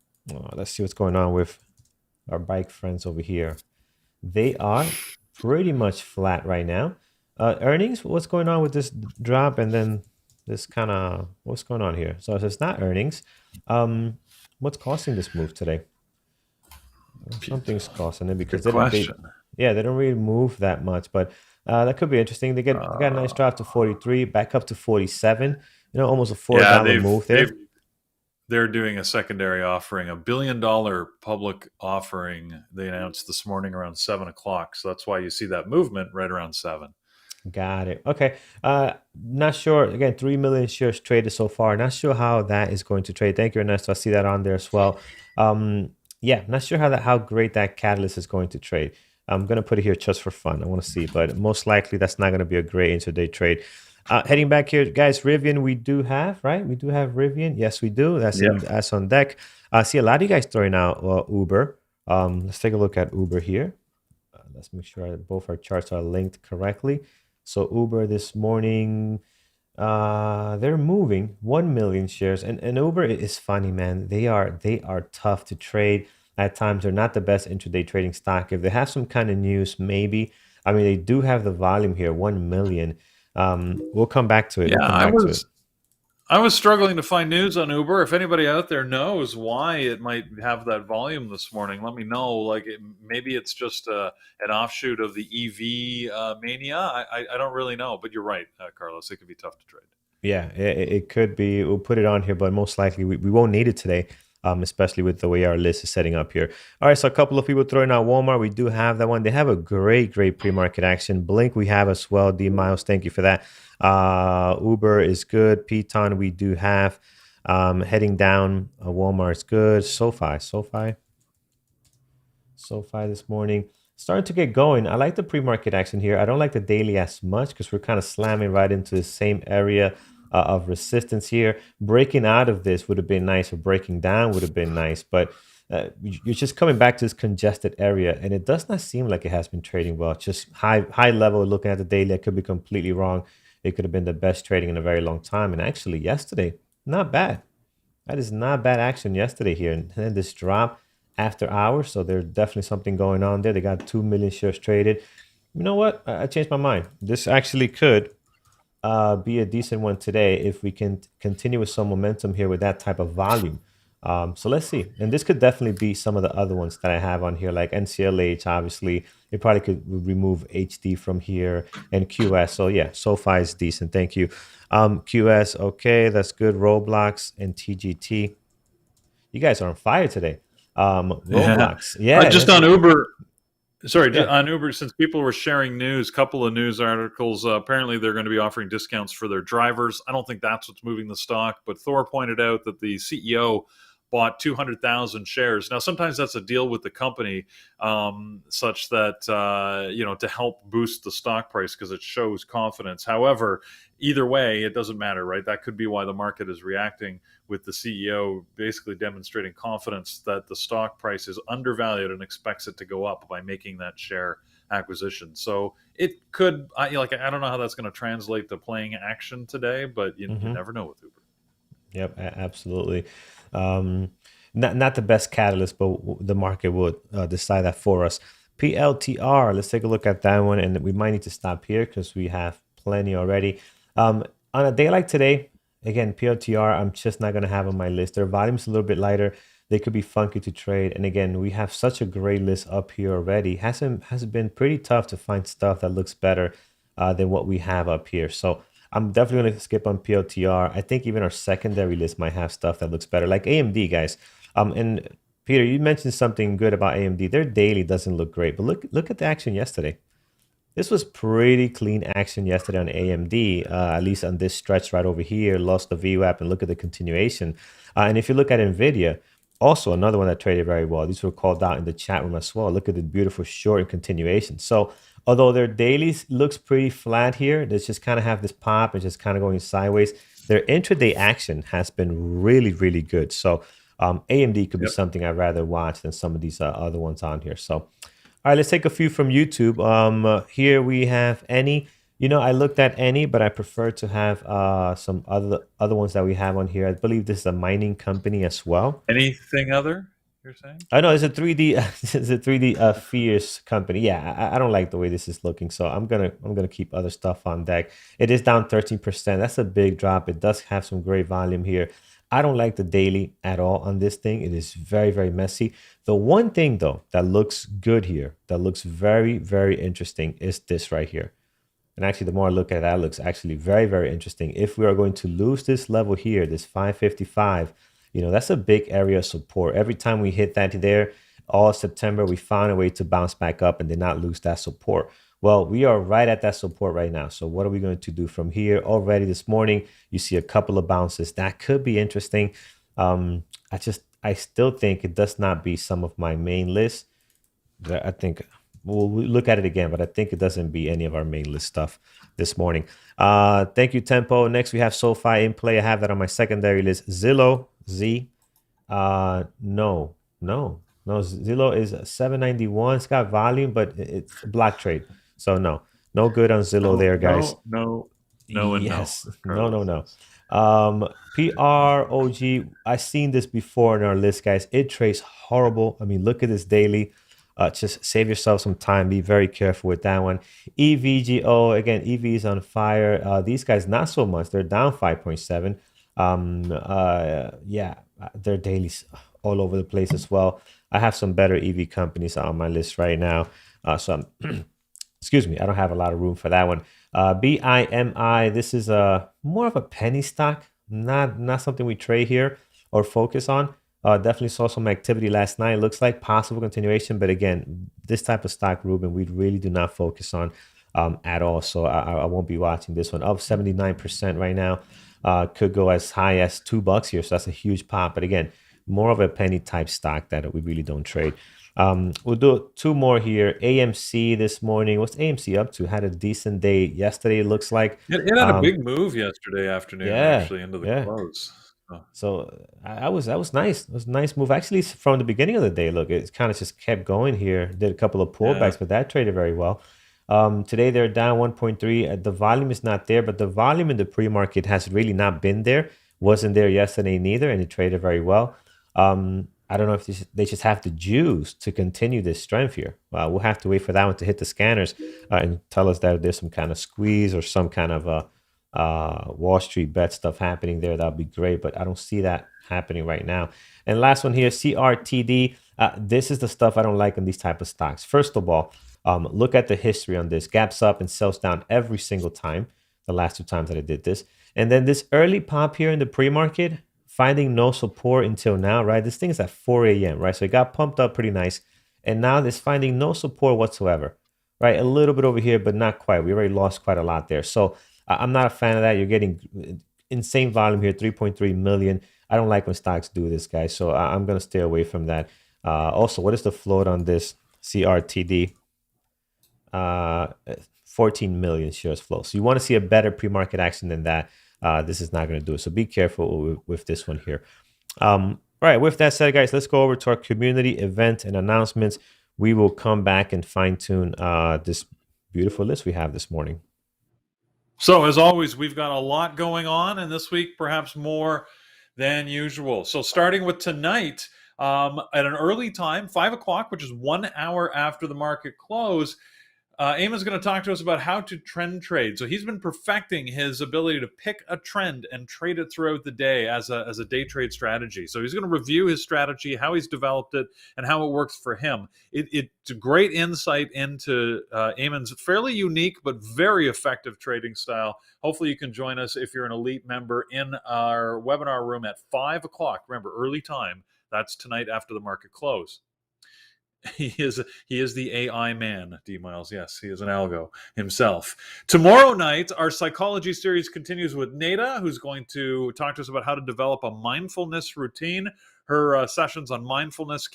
let's see what's going on with our bike friends over here. They are pretty much flat right now. Earnings, what's going on with this drop and then this kind of, what's going on here? So it's not earnings. What's causing this move today? Something's causing it because Good question. they don't really move that much, but that could be interesting. They got a nice drop to 43, back up to 47. Almost a $4 move there. They're doing a secondary offering, $1 billion public offering. They announced this morning around 7 o'clock. So that's why you see that movement right around 7. Got it. Okay. Not sure. Again, 3 million shares traded so far. Not sure how that is going to trade. Thank you, Ernesto. I see that on there as well. Yeah, not sure how great that catalyst is going to trade. I'm going to put it here just for fun. I want to see, but most likely that's not going to be a great intraday trade. Heading back here, guys, Rivian, we do have, right? We do have Rivian. Yes, we do. That's on deck. I see a lot of you guys throwing out Uber. Let's take a look at Uber here. Let's make sure both our charts are linked correctly. So Uber this morning, they're moving 1 million shares, and Uber is funny, man. They are tough to trade at times. They're not the best intraday trading stock. If they have some kind of news, maybe. I mean, they do have the volume here, 1 million. We'll come back to it. I was struggling to find news on Uber. If anybody out there knows why it might have that volume this morning, let me know. Like maybe it's just an offshoot of the EV mania. I don't really know, but you're right, Carlos. It could be tough to trade. Yeah, it could be. We'll put it on here, but most likely we won't need it today, especially with the way our list is setting up here. All right, so a couple of people throwing out Walmart. We do have that one. They have a great pre-market action. Blink we have as well. D Miles, thank you for that. Uber is good. Piton we do have. Heading down, Walmart's good. SoFi this morning. Starting to get going. I like the pre-market action here. I don't like the daily as much because we're kind of slamming right into the same area of resistance here. Breaking out of this would have been nice, or breaking down would have been nice, but you're just coming back to this congested area, and it does not seem like it has been trading well. It's just high level. Looking at the daily, I could be completely wrong. It could have been the best trading in a very long time, and actually yesterday, not bad. That is not bad action yesterday here, and then this drop after hours. So there's definitely something going on there. They got 2 million shares traded. You know what? I changed my mind. This actually could be a decent one today if we can continue with some momentum here with that type of volume. So let's see. And this could definitely be some of the other ones that I have on here, like NCLH, obviously. It probably could remove HD from here, and QS. So yeah, SoFi is decent. Thank you. QS, okay, that's good. Roblox and TGT. You guys are on fire today. Roblox. Yeah. Just on Uber. Sorry, Yeah. on Uber, since people were sharing news, couple of news articles, apparently they're going to be offering discounts for their drivers. I don't think that's what's moving the stock, but Thor pointed out that the CEO bought 200,000 shares. Now, sometimes that's a deal with the company, such that, to help boost the stock price because it shows confidence. However, either way, it doesn't matter, right? That could be why the market is reacting, with the CEO basically demonstrating confidence that the stock price is undervalued and expects it to go up by making that share acquisition. So it could, I don't know how that's going to translate to playing action today, but you never know with Uber. Yep, absolutely. not the best catalyst, but the market would decide that for us. PLTR, let's take a look at that one, and we might need to stop here because we have plenty already. On a day like today, again, PLTR, I'm just not going to have on my list. Their volume's a little bit lighter. They could be funky to trade. And again, we have such a great list up here already. Has been pretty tough to find stuff that looks better than what we have up here. So I'm definitely going to skip on PLTR. I think even our secondary list might have stuff that looks better, like AMD, guys. And Peter, you mentioned something good about AMD. Their daily doesn't look great, but look at the action yesterday. This was pretty clean action yesterday on AMD, at least on this stretch right over here. Lost the VWAP, and look at the continuation. And if you look at NVIDIA, also another one that traded very well. These were called out in the chat room as well. Look at the beautiful short and continuation. So although their dailies looks pretty flat here, they just kind of have this pop and just kind of going sideways. Their intraday action has been really, really good. So AMD could be something I'd rather watch than some of these other ones on here. So all right, let's take a few from YouTube. Here we have any. I looked at any, but I prefer to have some other ones that we have on here. I believe this is a mining company as well. Anything other you're saying? I know it's a 3D. It's a 3D Fierce company. Yeah, I don't like the way this is looking, so I'm gonna keep other stuff on deck. It is down 13%. That's a big drop. It does have some great volume here. I don't like the daily at all on this thing. It is very, very messy. The one thing though that looks good here, that looks very, very interesting, is this right here. And actually, the more I look at that, it looks actually very, very interesting. If we are going to lose this level here, this 555, that's a big area of support. Every time we hit that there, all September, we found a way to bounce back up and did not lose that support. Well, we are right at that support right now. So what are we going to do from here? Already this morning, you see a couple of bounces. That could be interesting. I still think it does not be some of my main lists. I think we'll look at it again, but I think it doesn't be any of our main list stuff this morning. Thank you, Tempo. Next, we have SoFi in play. I have that on my secondary list. Zillow, Z. No. Zillow is 791. It's got volume, but it's a block trade. So no good on Zillow there, guys. No. Yes. No. PROG. I've seen this before in our list, guys. It trades horrible. I mean, look at this daily. Just save yourself some time. Be very careful with that one. EVGO, again, EV is on fire. These guys, not so much. They're down 5.7. Their dailies all over the place as well. I have some better EV companies on my list right now. Excuse me, I don't have a lot of room for that one. BIMI, this is more of a penny stock, not something we trade here or focus on. Definitely saw some activity last night. Looks like possible continuation, but again, this type of stock, Ruben, we really do not focus on at all. So I won't be watching this one. Up 79% right now. Could go as high as $2 here, so that's a huge pop. But again, more of a penny type stock that we really don't trade. We'll do two more here. AMC this morning. What's AMC up to? Had a decent day yesterday, it looks like. It had a big move yesterday afternoon, actually, into the close. So that was nice. It was a nice move. Actually, from the beginning of the day, look, it kind of just kept going here. Did a couple of pullbacks, but that traded very well. Today they're down 1.3. The volume is not there, but the volume in the pre-market has really not been there. Wasn't there yesterday neither, and it traded very well. I don't know if they just have the juice to continue this strength here. We'll have to wait for that one to hit the scanners and tell us that there's some kind of squeeze or some kind of Wall Street bet stuff happening there. That'll be great, but I don't see that happening right now. And last one here, CRTD. This is the stuff I don't like on these type of stocks. First of all, look at the history on this. Gaps up and sells down every single time, the last two times that I did this. And then this early pop here in the pre-market, finding no support until now, right? This thing is at 4 a.m., right? So it got pumped up pretty nice. And now it's finding no support whatsoever, right? A little bit over here, but not quite. We already lost quite a lot there. So I'm not a fan of that. You're getting insane volume here, 3.3 million. I don't like when stocks do this, guys. So I'm going to stay away from that. Also, what is the float on this CRTD? 14 million shares flow. So you want to see a better pre-market action than that. This is not going to do it. So be careful with this one here. All right. With that said, guys, let's go over to our community event and announcements. We will come back and fine tune this beautiful list we have this morning. So as always, we've got a lot going on, and this week perhaps more than usual. So starting with tonight, at an early time, 5 o'clock, which is 1 hour after the market close. Eamon's going to talk to us about how to trend trade. So he's been perfecting his ability to pick a trend and trade it throughout the day as a day trade strategy. So he's going to review his strategy, how he's developed it, and how it works for him. It's a great insight into Eamon's fairly unique but very effective trading style. Hopefully you can join us if you're an elite member in our webinar room at 5 o'clock. Remember, early time. That's tonight after the market close. He is the AI man, D Miles. Yes, he is an algo himself. Tomorrow night, our psychology series continues with Nada, who's going to talk to us about how to develop a mindfulness routine. Her sessions on mindfulness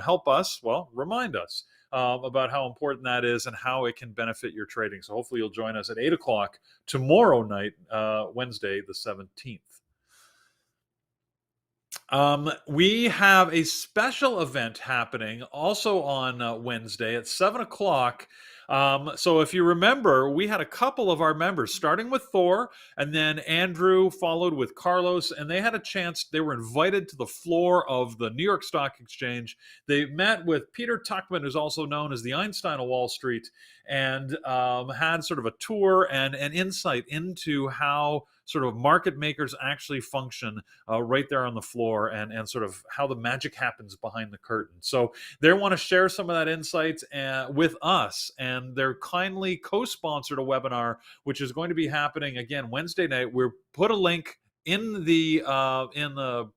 help us, remind us about how important that is and how it can benefit your trading. So hopefully you'll join us at 8 o'clock tomorrow night, Wednesday the 17th. We have a special event happening also on Wednesday at 7 o'clock. So if you remember, we had a couple of our members, starting with Thor, and then Andrew followed with Carlos, and they had a chance. They were invited to the floor of the New York Stock Exchange. They met with Peter Tuchman, who's also known as the Einstein of Wall Street, and had sort of a tour and an insight into how sort of market makers actually function right there on the floor, and sort of how the magic happens behind the curtain. So they want to share some of that insight with us, and they're kindly co-sponsored a webinar, which is going to be happening again Wednesday night. We'll put a link in the alerts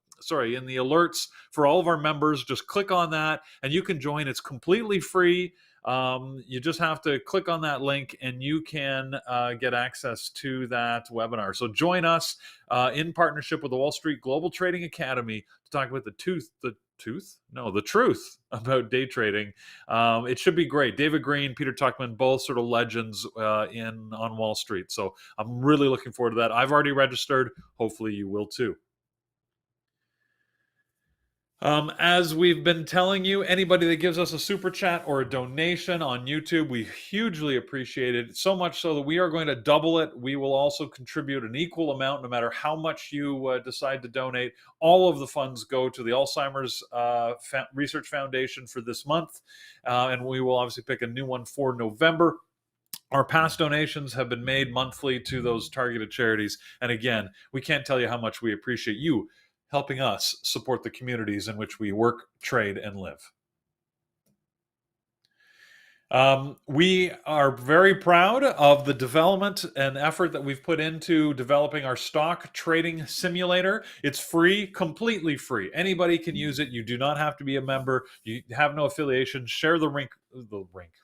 for all of our members. Just click on that and you can join. It's completely free. You just have to click on that link and you can get access to that webinar. So join us in partnership with the Wall Street Global Trading Academy to talk about the truth about day trading. It should be great. David Green, Peter Tuchman, both sort of legends on Wall Street. So I'm really looking forward to that. I've already registered. Hopefully you will too. As we've been telling you, anybody that gives us a super chat or a donation on YouTube, we hugely appreciate it. So much so that we are going to double it. We will also contribute an equal amount, no matter how much you decide to donate. All of the funds go to the Alzheimer's Research Foundation for this month, and we will obviously pick a new one for November. Our past donations have been made monthly to those targeted charities. And again, we can't tell you how much we appreciate you helping us support the communities in which we work, trade, and live. We are very proud of the development and effort that we've put into developing our stock trading simulator. It's free, completely free. Anybody can use it. You do not have to be a member. You have no affiliation. Share the link.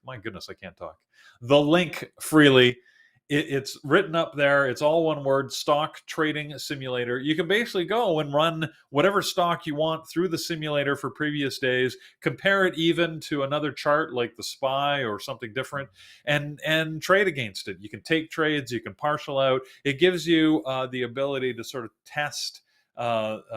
My goodness, I can't talk. The link freely. It's written up there. It's all one word, stock trading simulator. You can basically go and run whatever stock you want through the simulator for previous days, compare it even to another chart like the SPY or something different, and trade against it. You can take trades, you can partial out. It gives you the ability to sort of test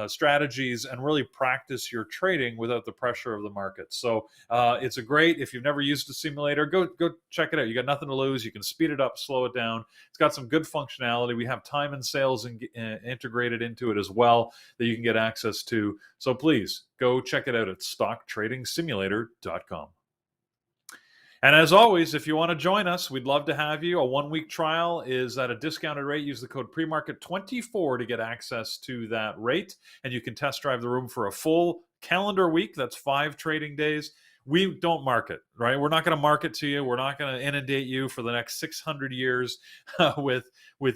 strategies and really practice your trading without the pressure of the market. So it's a great, if you've never used a simulator, go check it out. You got nothing to lose. You can speed it up, slow it down. It's got some good functionality. We have time and sales integrated into it as well that you can get access to. So please go check it out at stocktradingsimulator.com. And as always, if you want to join us, we'd love to have you. A 1-week trial is at a discounted rate. Use the code PREMARKET24 to get access to that rate. And you can test drive the room for a full calendar week. That's 5 trading days. We don't market, right? We're not going to market to you. We're not going to inundate you for the next 600 years with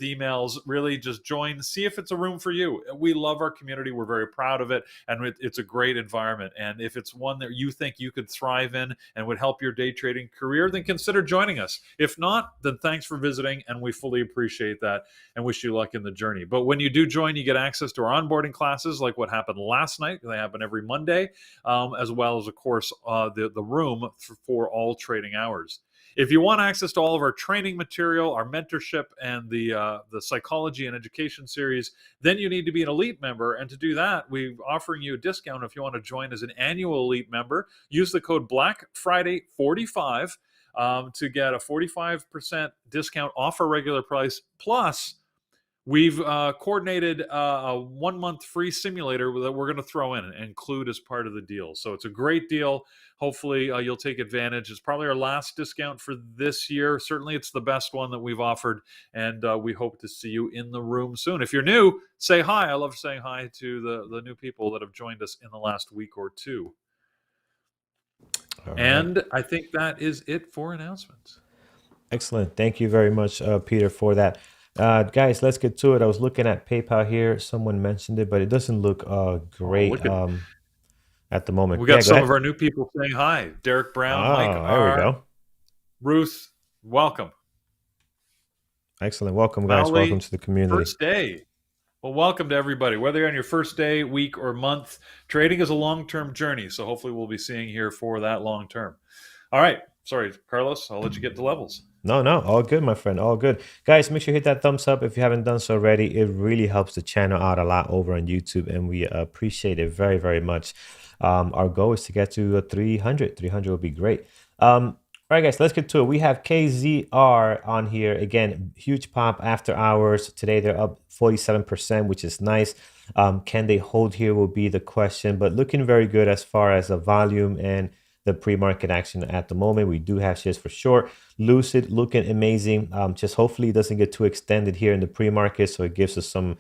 emails. Really just join, see if it's a room for you. We love our community. We're very proud of it. And it's a great environment. And if it's one that you think you could thrive in and would help your day trading career, then consider joining us. If not, then thanks for visiting. And we fully appreciate that and wish you luck in the journey. But when you do join, you get access to our onboarding classes like what happened last night. They happen every Monday, as well as, of course, the room for all trading hours. If you want access to all of our training material, our mentorship, and the psychology and education series, then you need to be an elite member. And to do that, we're offering you a discount if you want to join as an annual elite member. Use the code BlackFriday45 to get a 45% discount off our regular price, plus We've coordinated a 1 month free simulator that we're going to throw in and include as part of the deal. So it's a great deal. Hopefully, you'll take advantage. It's probably our last discount for this year. Certainly, it's the best one that we've offered, and we hope to see you in the room soon. If you're new, say hi. I love saying hi to the new people that have joined us in the last week or two. All right. And I think that is it for announcements. Excellent. Thank you very much, Peter, for that. Guys, let's get to it. I was looking at PayPal here. Someone mentioned it, but it doesn't look great at the moment. We got go some ahead. of our new people saying hi. Derek Brown, Mike There we R, go. Ruth, welcome. Excellent. Welcome, guys. Mauli, welcome to the community. First day. Well, welcome to everybody. Whether you're on your first day, week, or month, trading is a long-term journey. So hopefully we'll be seeing you here for that long term. All right. Sorry, Carlos. I'll let you get to levels. No, all good, my friend. All good. Guys, make sure you hit that thumbs up if you haven't done so already. It really helps the channel out a lot over on YouTube, and we appreciate it very, very much. Our goal is to get to 300. 300 would be great. All right, guys, let's get to it. We have KZR on here. Again, huge pop after hours. Today, they're up 47%, which is nice. Can they hold here will be the question, but looking very good as far as the volume and the pre-market action at the moment. We do have shares for short. Lucid looking amazing. Just hopefully it doesn't get too extended here in the pre-market, so it gives us some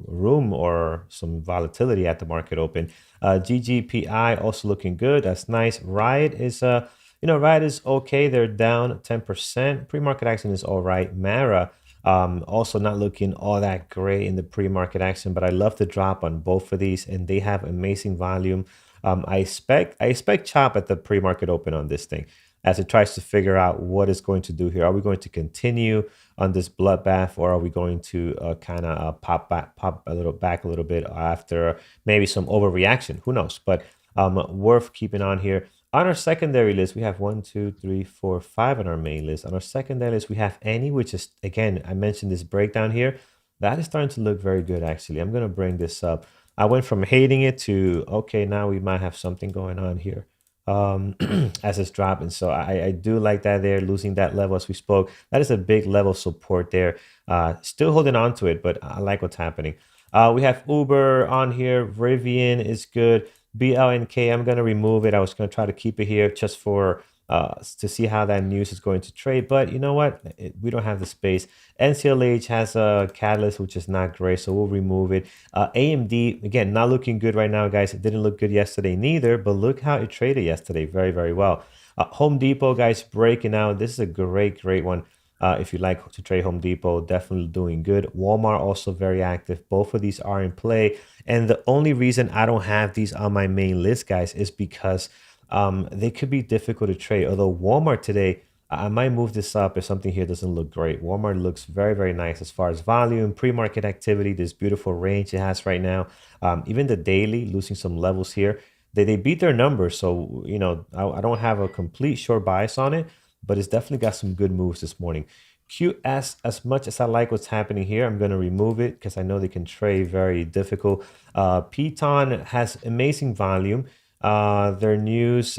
room or some volatility at the market open. GGPI also looking good. That's nice. Riot is Riot is okay. They're down 10%. Pre-market action is all right. Mara also not looking all that great in the pre-market action, but I love the drop on both of these, and they have amazing volume. I expect chop at the pre-market open on this thing as it tries to figure out what it's going to do here. Are we going to continue on this bloodbath, or are we going to kind of pop back a little bit after maybe some overreaction? Who knows? But worth keeping on here. On our secondary list, we have 1, 2, 3, 4, 5 on our main list. On our secondary list, we have any, which is, again, I mentioned this breakdown here. That is starting to look very good, actually. I'm going to bring this up. I went from hating it to, okay, now we might have something going on here as it's dropping. So I do like that they're losing that level as we spoke. That is a big level of support there. Still holding on to it, but I like what's happening. We have Uber on here. Rivian is good. BLNK, I'm going to remove it. I was going to try to keep it here just for to see how that news is going to trade. But you know what? We don't have the space. NCLH has a catalyst, which is not great, so we'll remove it. AMD, again, not looking good right now, guys. It didn't look good yesterday neither, but look how it traded yesterday. Very, very well. Home Depot, guys, breaking out. This is a great one. If you like to trade Home Depot, definitely doing good. Walmart also very active. Both of these are in play. And the only reason I don't have these on my main list, guys, is because they could be difficult to trade. Although Walmart today, I might move this up if something here doesn't look great. Walmart looks very, very nice as far as volume, pre-market activity, this beautiful range it has right now. Even the daily, losing some levels here. They beat their numbers, so I don't have a complete short bias on it, but it's definitely got some good moves this morning. QS, as much as I like what's happening here, I'm going to remove it because I know they can trade very difficult. Piton has amazing volume. Their news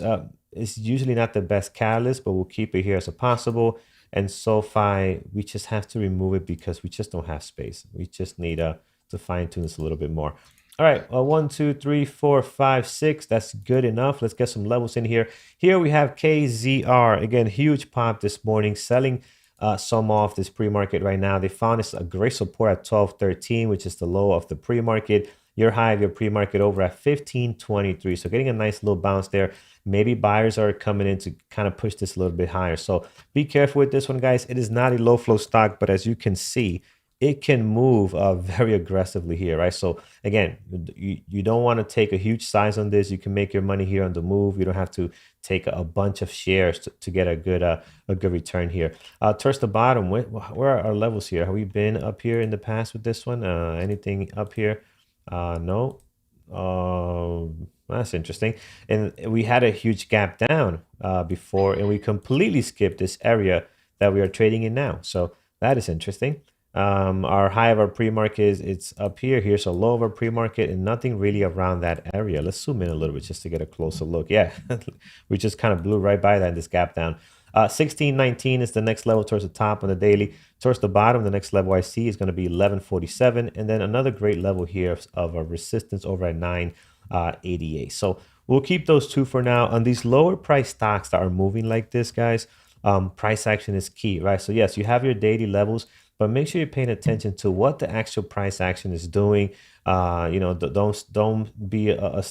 is usually not the best catalyst, but we'll keep it here as a possible. And SoFi, we just have to remove it because we just don't have space. We just need to fine tune this a little bit more. All right, 1, 2, 3, 4, 5, 6. That's good enough. Let's get some levels in here. Here we have KZR. Again, huge pop this morning, selling some off this pre-market right now. They found this a great support at 12.13, which is the low of the pre-market. Your high of your pre-market over at 15.23. So getting a nice little bounce there. Maybe buyers are coming in to kind of push this a little bit higher. So be careful with this one, guys. It is not a low flow stock, but as you can see, it can move very aggressively here, right? So again, you don't want to take a huge size on this. You can make your money here on the move. You don't have to take a bunch of shares to get a good return here. Towards the bottom, where are our levels here? Have we been up here in the past with this one? Anything up here? No. That's interesting. And we had a huge gap down before, and we completely skipped this area that we are trading in now. So that is interesting. Our high of our pre-market it's up here, so low of our pre-market, and nothing really around that area. Let's zoom in a little bit just to get a closer look. Yeah, we just kind of blew right by that in this gap down. 1619 is the next level towards the top on the daily. Towards the bottom, the next level I see is going to be 1147, and then another great level here of a resistance over at 988. So we'll keep those two for now. On these lower price stocks that are moving like this, guys, price action is key, right? So yes, you have your daily levels, but make sure you're paying attention to what the actual price action is doing. Don't be a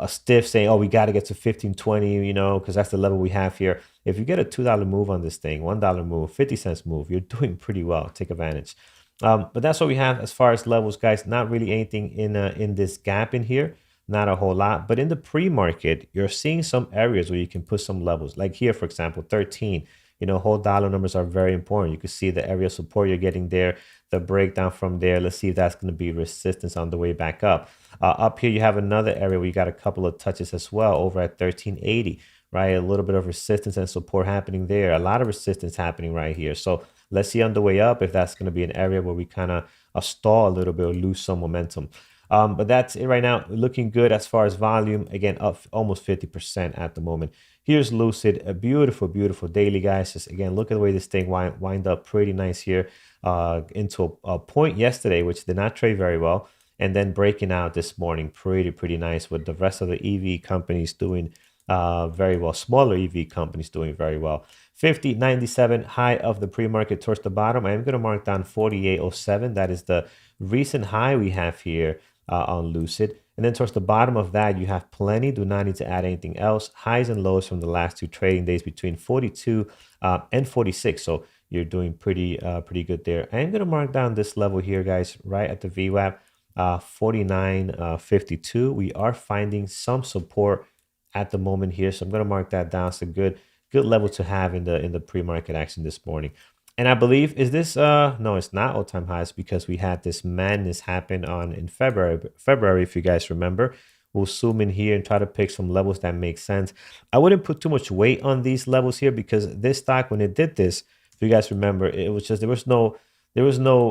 stiff saying, oh, we got to get to 1520, because that's the level we have here. If you get a $2 move on this thing, $1 move, 50 cents move, you're doing pretty well. Take advantage. But that's what we have as far as levels, guys. Not really anything in this gap in here. Not a whole lot. But in the pre-market, you're seeing some areas where you can put some levels. Like here, for example, 13. Whole dollar numbers are very important. You can see the area of support you're getting there, the breakdown from there. Let's see if that's going to be resistance on the way back up. Up here, you have another area where you got a couple of touches as well over at 1380, right? A little bit of resistance and support happening there. A lot of resistance happening right here. So let's see on the way up if that's going to be an area where we kind of stall a little bit or lose some momentum. But that's it right now. Looking good as far as volume. Again, up almost 50% at the moment. Here's Lucid, a beautiful, beautiful daily, guys. Just again, look at the way this thing wind up pretty nice here into a point yesterday, which did not trade very well. And then breaking out this morning, pretty nice with the rest of the EV companies doing very well. Smaller EV companies doing very well. 50.97 high of the pre-market towards the bottom. I am going to mark down 48.07. That is the recent high we have here on Lucid. And then towards the bottom of that, you have plenty. Do not need to add anything else. Highs and lows from the last two trading days between 42 and 46. So you're doing pretty good there. I'm going to mark down this level here, guys, right at the VWAP, 49.52. We are finding some support at the moment here. So I'm going to mark that down. It's a good level to have in the pre-market action this morning. And I believe, is this no, it's not all-time highs because we had this madness happen in February, if you guys remember. We'll zoom in here and try to pick some levels that make sense. I wouldn't put too much weight on these levels here because this stock, when it did this, if you guys remember, it was just there was no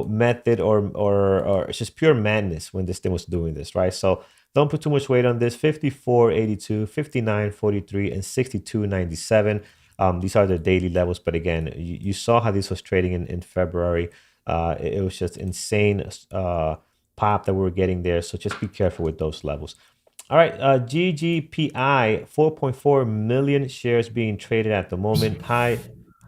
method or it's just pure madness when this thing was doing this, right? So don't put too much weight on this. 54.82, 59.43, and 62.97. These are the daily levels, but again, you saw how this was trading in February. It was just insane pop that we were getting there, so just be careful with those levels. All right, GGPI, 4.4 million shares being traded at the moment. High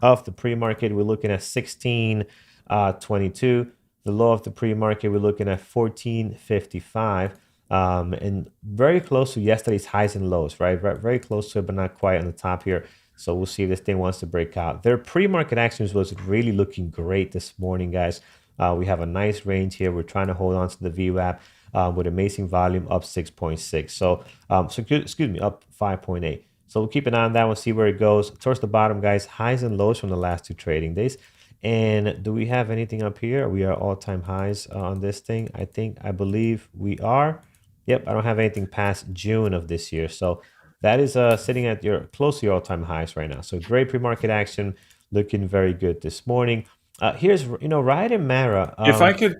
of the pre-market, we're looking at 16.22. The low of the pre-market, we're looking at 14.55. And very close to yesterday's highs and lows, right? Very close to it, but not quite on the top here. So we'll see if this thing wants to break out. Their pre-market actions was really looking great this morning, guys. We have a nice range here. We're trying to hold on to the VWAP with amazing volume up 6.6. So, up 5.8. So we'll keep an eye on that one, see where it goes. Towards the bottom, guys, highs and lows from the last two trading days. And do we have anything up here? We are all-time highs on this thing. I believe we are. Yep, I don't have anything past June of this year. So that is sitting at close to your all-time highs right now. So great pre-market action, looking very good this morning. Here's Riot and Mara. If I could,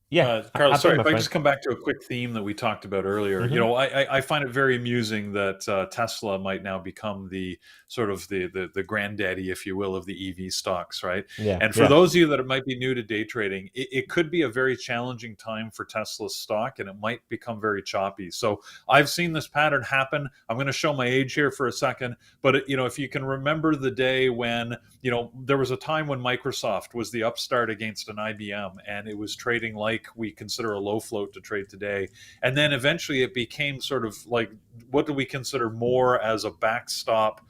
yeah, Carlos, sorry, if I just come back to a quick theme that we talked about earlier. Mm-hmm. I find it very amusing that Tesla might now become the sort of the granddaddy, if you will, of the EV stocks, right? Yeah. And for those of you that might be new to day trading, it could be a very challenging time for Tesla's stock, and it might become very choppy. So I've seen this pattern happen. I'm going to show my age here for a second, but if you can remember the day when there was a time when Microsoft was the upstart against an IBM, and it was trading like we consider a low float to trade today. And then eventually it became sort of like, what do we consider more as a backstop,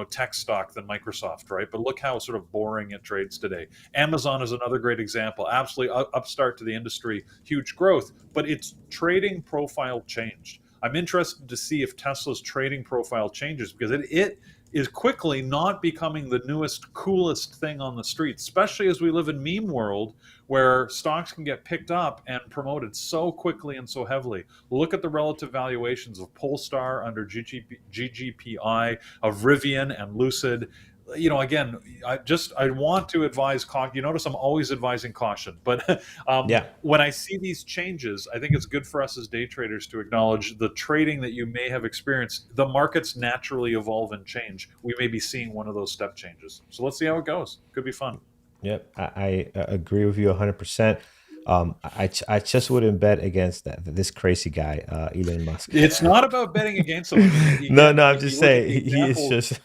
tech stock than Microsoft, right? But look how sort of boring it trades today. Amazon is another great example. Absolutely upstart to the industry, huge growth, but its trading profile changed. I'm interested to see if Tesla's trading profile changes because it is quickly not becoming the newest, coolest thing on the street, especially as we live in meme world where stocks can get picked up and promoted so quickly and so heavily. Look at the relative valuations of Polestar under GGPI, of Rivian and Lucid. again, I want to advise caution. You notice I'm always advising caution, but Yeah. when I see these changes, I think it's good for us as day traders to acknowledge the trading that you may have experienced. The markets naturally evolve and change. We may be seeing one of those step changes. So let's see how it goes. Could be fun. Yep, I agree with you 100%. I just wouldn't bet against this crazy guy, Elon Musk. It's not about betting against them. I mean, No, again, no, I'm if you just look at saying the he is examples, just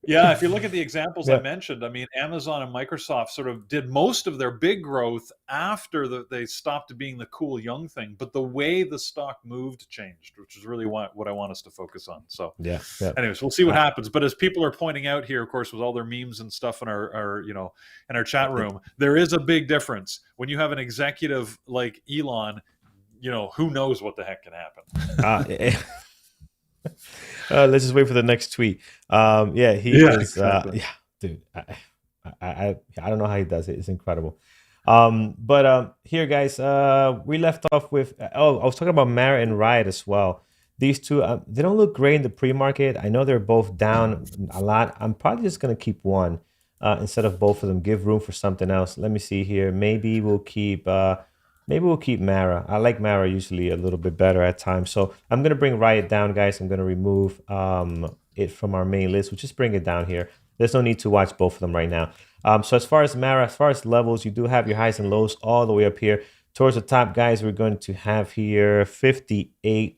yeah, if you look at the examples I yeah, mentioned, I mean, Amazon and Microsoft sort of did most of their big growth after they stopped being the cool young thing. But the way the stock moved changed, which is really what I want us to focus on. So, yeah, yeah. anyways, we'll see what happens. But as people are pointing out here, of course, with all their memes and stuff in our in our chat room, there is a big difference when you have an executive like Elon. Who knows what the heck can happen. Let's just wait for the next tweet. Yeah, he is. Exactly. Yeah, dude. I don't know how he does it. It's incredible. But here, guys, we left off with. Oh, I was talking about Mara and Riot as well. These two, they don't look great in the pre-market. I know they're both down a lot. I'm probably just gonna keep one instead of both of them. Give room for something else. Let me see here. Maybe we'll keep. Maybe we'll keep Mara. I like Mara usually a little bit better at times. So I'm going to bring Riot down, guys. I'm going to remove it from our main list. We'll just bring it down here. There's no need to watch both of them right now. So as far as Mara, as far as levels, you do have your highs and lows all the way up here. Towards the top, guys, we're going to have here 58,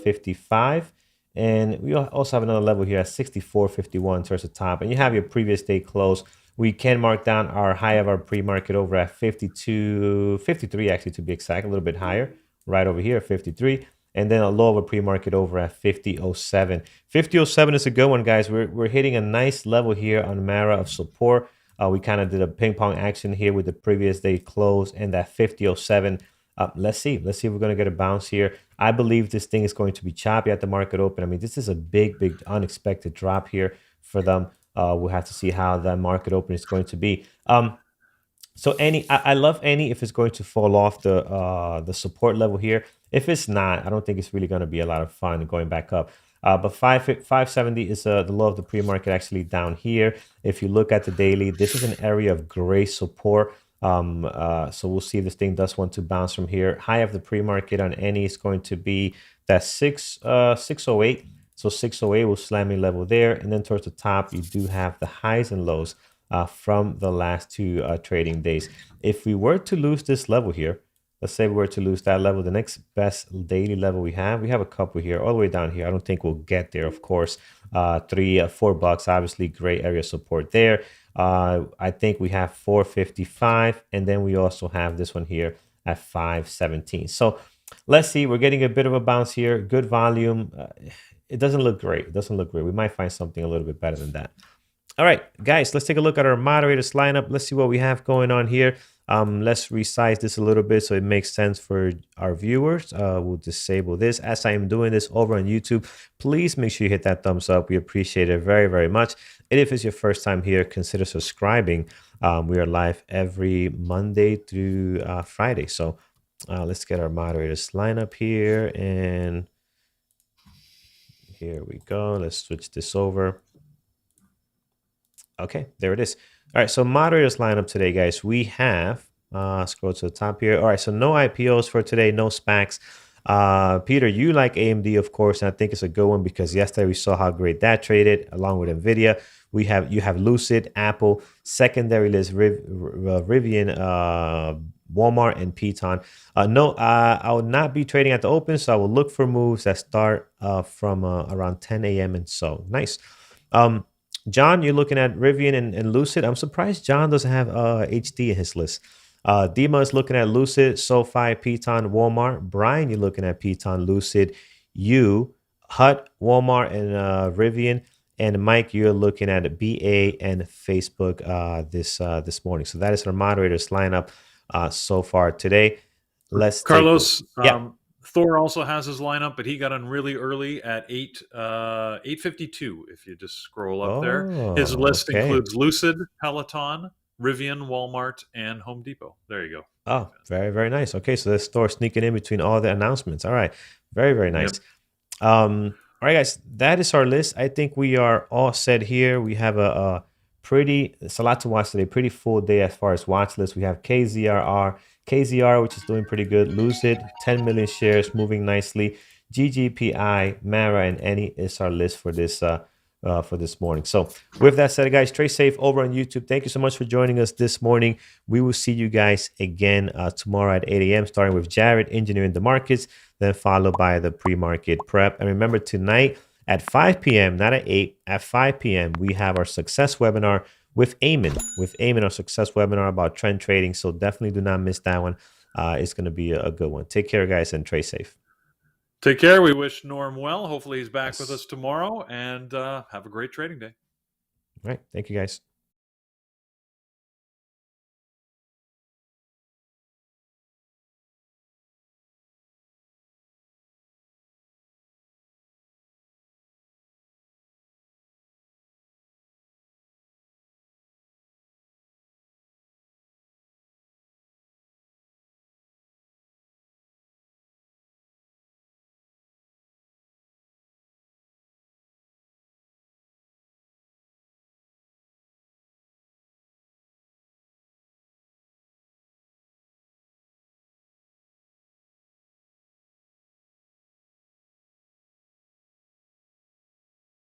55. And we also have another level here at 64.51 towards the top. And you have your previous day close. We can mark down our high of our pre-market over at 52, 53 actually to be exact, a little bit higher, right over here, 53. And then a low of a pre-market over at 50.07. 50.07 is a good one, guys. We're hitting a nice level here on Mara of support. We kind of did a ping pong action here with the previous day close and that 50.07. Let's see if we're going to get a bounce here. I believe this thing is going to be choppy at the market open. I mean, this is a big unexpected drop here for them. We'll have to see how that market open is going to be. So I love any if it's going to fall off the support level here. If it's not, I don't think it's really going to be a lot of fun going back up. But 570 is the low of the pre-market actually down here. If you look at the daily, this is an area of great support. So we'll see if this thing does want to bounce from here. High of the pre-market on any is going to be that 608. So 608 will slam a level there. And then towards the top, you do have the highs and lows from the last two trading days. If we were to lose this level here, let's say we were to lose that level, the next best daily level we have a couple here, all the way down here. I don't think we'll get there, of course. $4, obviously great area support there. I think we have 455, and then we also have this one here at 517. So let's see, we're getting a bit of a bounce here, good volume. It doesn't look great. It doesn't look great. We might find something a little bit better than that. All right, guys, let's take a look at our moderators lineup. Let's see what we have going on here. Let's resize this a little bit so it makes sense for our viewers. We'll disable this. As I am doing this over on YouTube, please make sure you hit that thumbs up. We appreciate it very much. And if it's your first time here, consider subscribing. We are live every Monday through Friday. So let's get our moderators lineup here. And here we go. Let's switch this over. Okay, there it is. All right, so moderators lineup today, guys. We have, scroll to the top here. All right, so no IPOs for today, no SPACs. Peter, you like AMD, of course, and I think it's a good one because yesterday we saw how great that traded along with NVIDIA. You have Lucid, Apple, secondary list, Rivian, Walmart, and Piton. No, I will not be trading at the open, so I will look for moves that start from around 10 a.m. and so. Nice. John, you're looking at Rivian and Lucid. I'm surprised John doesn't have HD in his list. Dima is looking at Lucid, SoFi, Piton, Walmart. Brian, you're looking at Piton, Lucid, Hut, Walmart, and Rivian. And Mike, you're looking at BA and Facebook this morning. So that is our moderators lineup so far today. Let's Carlos. Yeah. Thor also has his lineup, but he got on really early at 8:52. If you just scroll up there, his list includes Lucid, Peloton, Rivian, Walmart, and Home Depot. There you go. Oh, very nice. Okay, so there's Thor sneaking in between all the announcements. All right, very nice. Yep. All right, guys, that is our list. I think we are all set here. We have a pretty, it's a lot to watch today. Pretty full day as far as watch list. We have KZR, which is doing pretty good. Lucid, 10 million shares, moving nicely. GGPI, Mara, and Any is our list for this morning. So with that said, guys, trade safe over on YouTube. Thank you so much for joining us this morning. We will see you guys again tomorrow at 8 a.m. starting with Jared engineering the markets, then followed by the pre-market prep. And remember, tonight at 5 p.m., not at 8, at 5 p.m., we have our success webinar with Eamon, our success webinar about trend trading. So definitely do not miss that one. It's going to be a good one. Take care, guys, and trade safe. Take care. We wish Norm well. Hopefully he's back Yes. with us tomorrow, and have a great trading day. All right. Thank you, guys.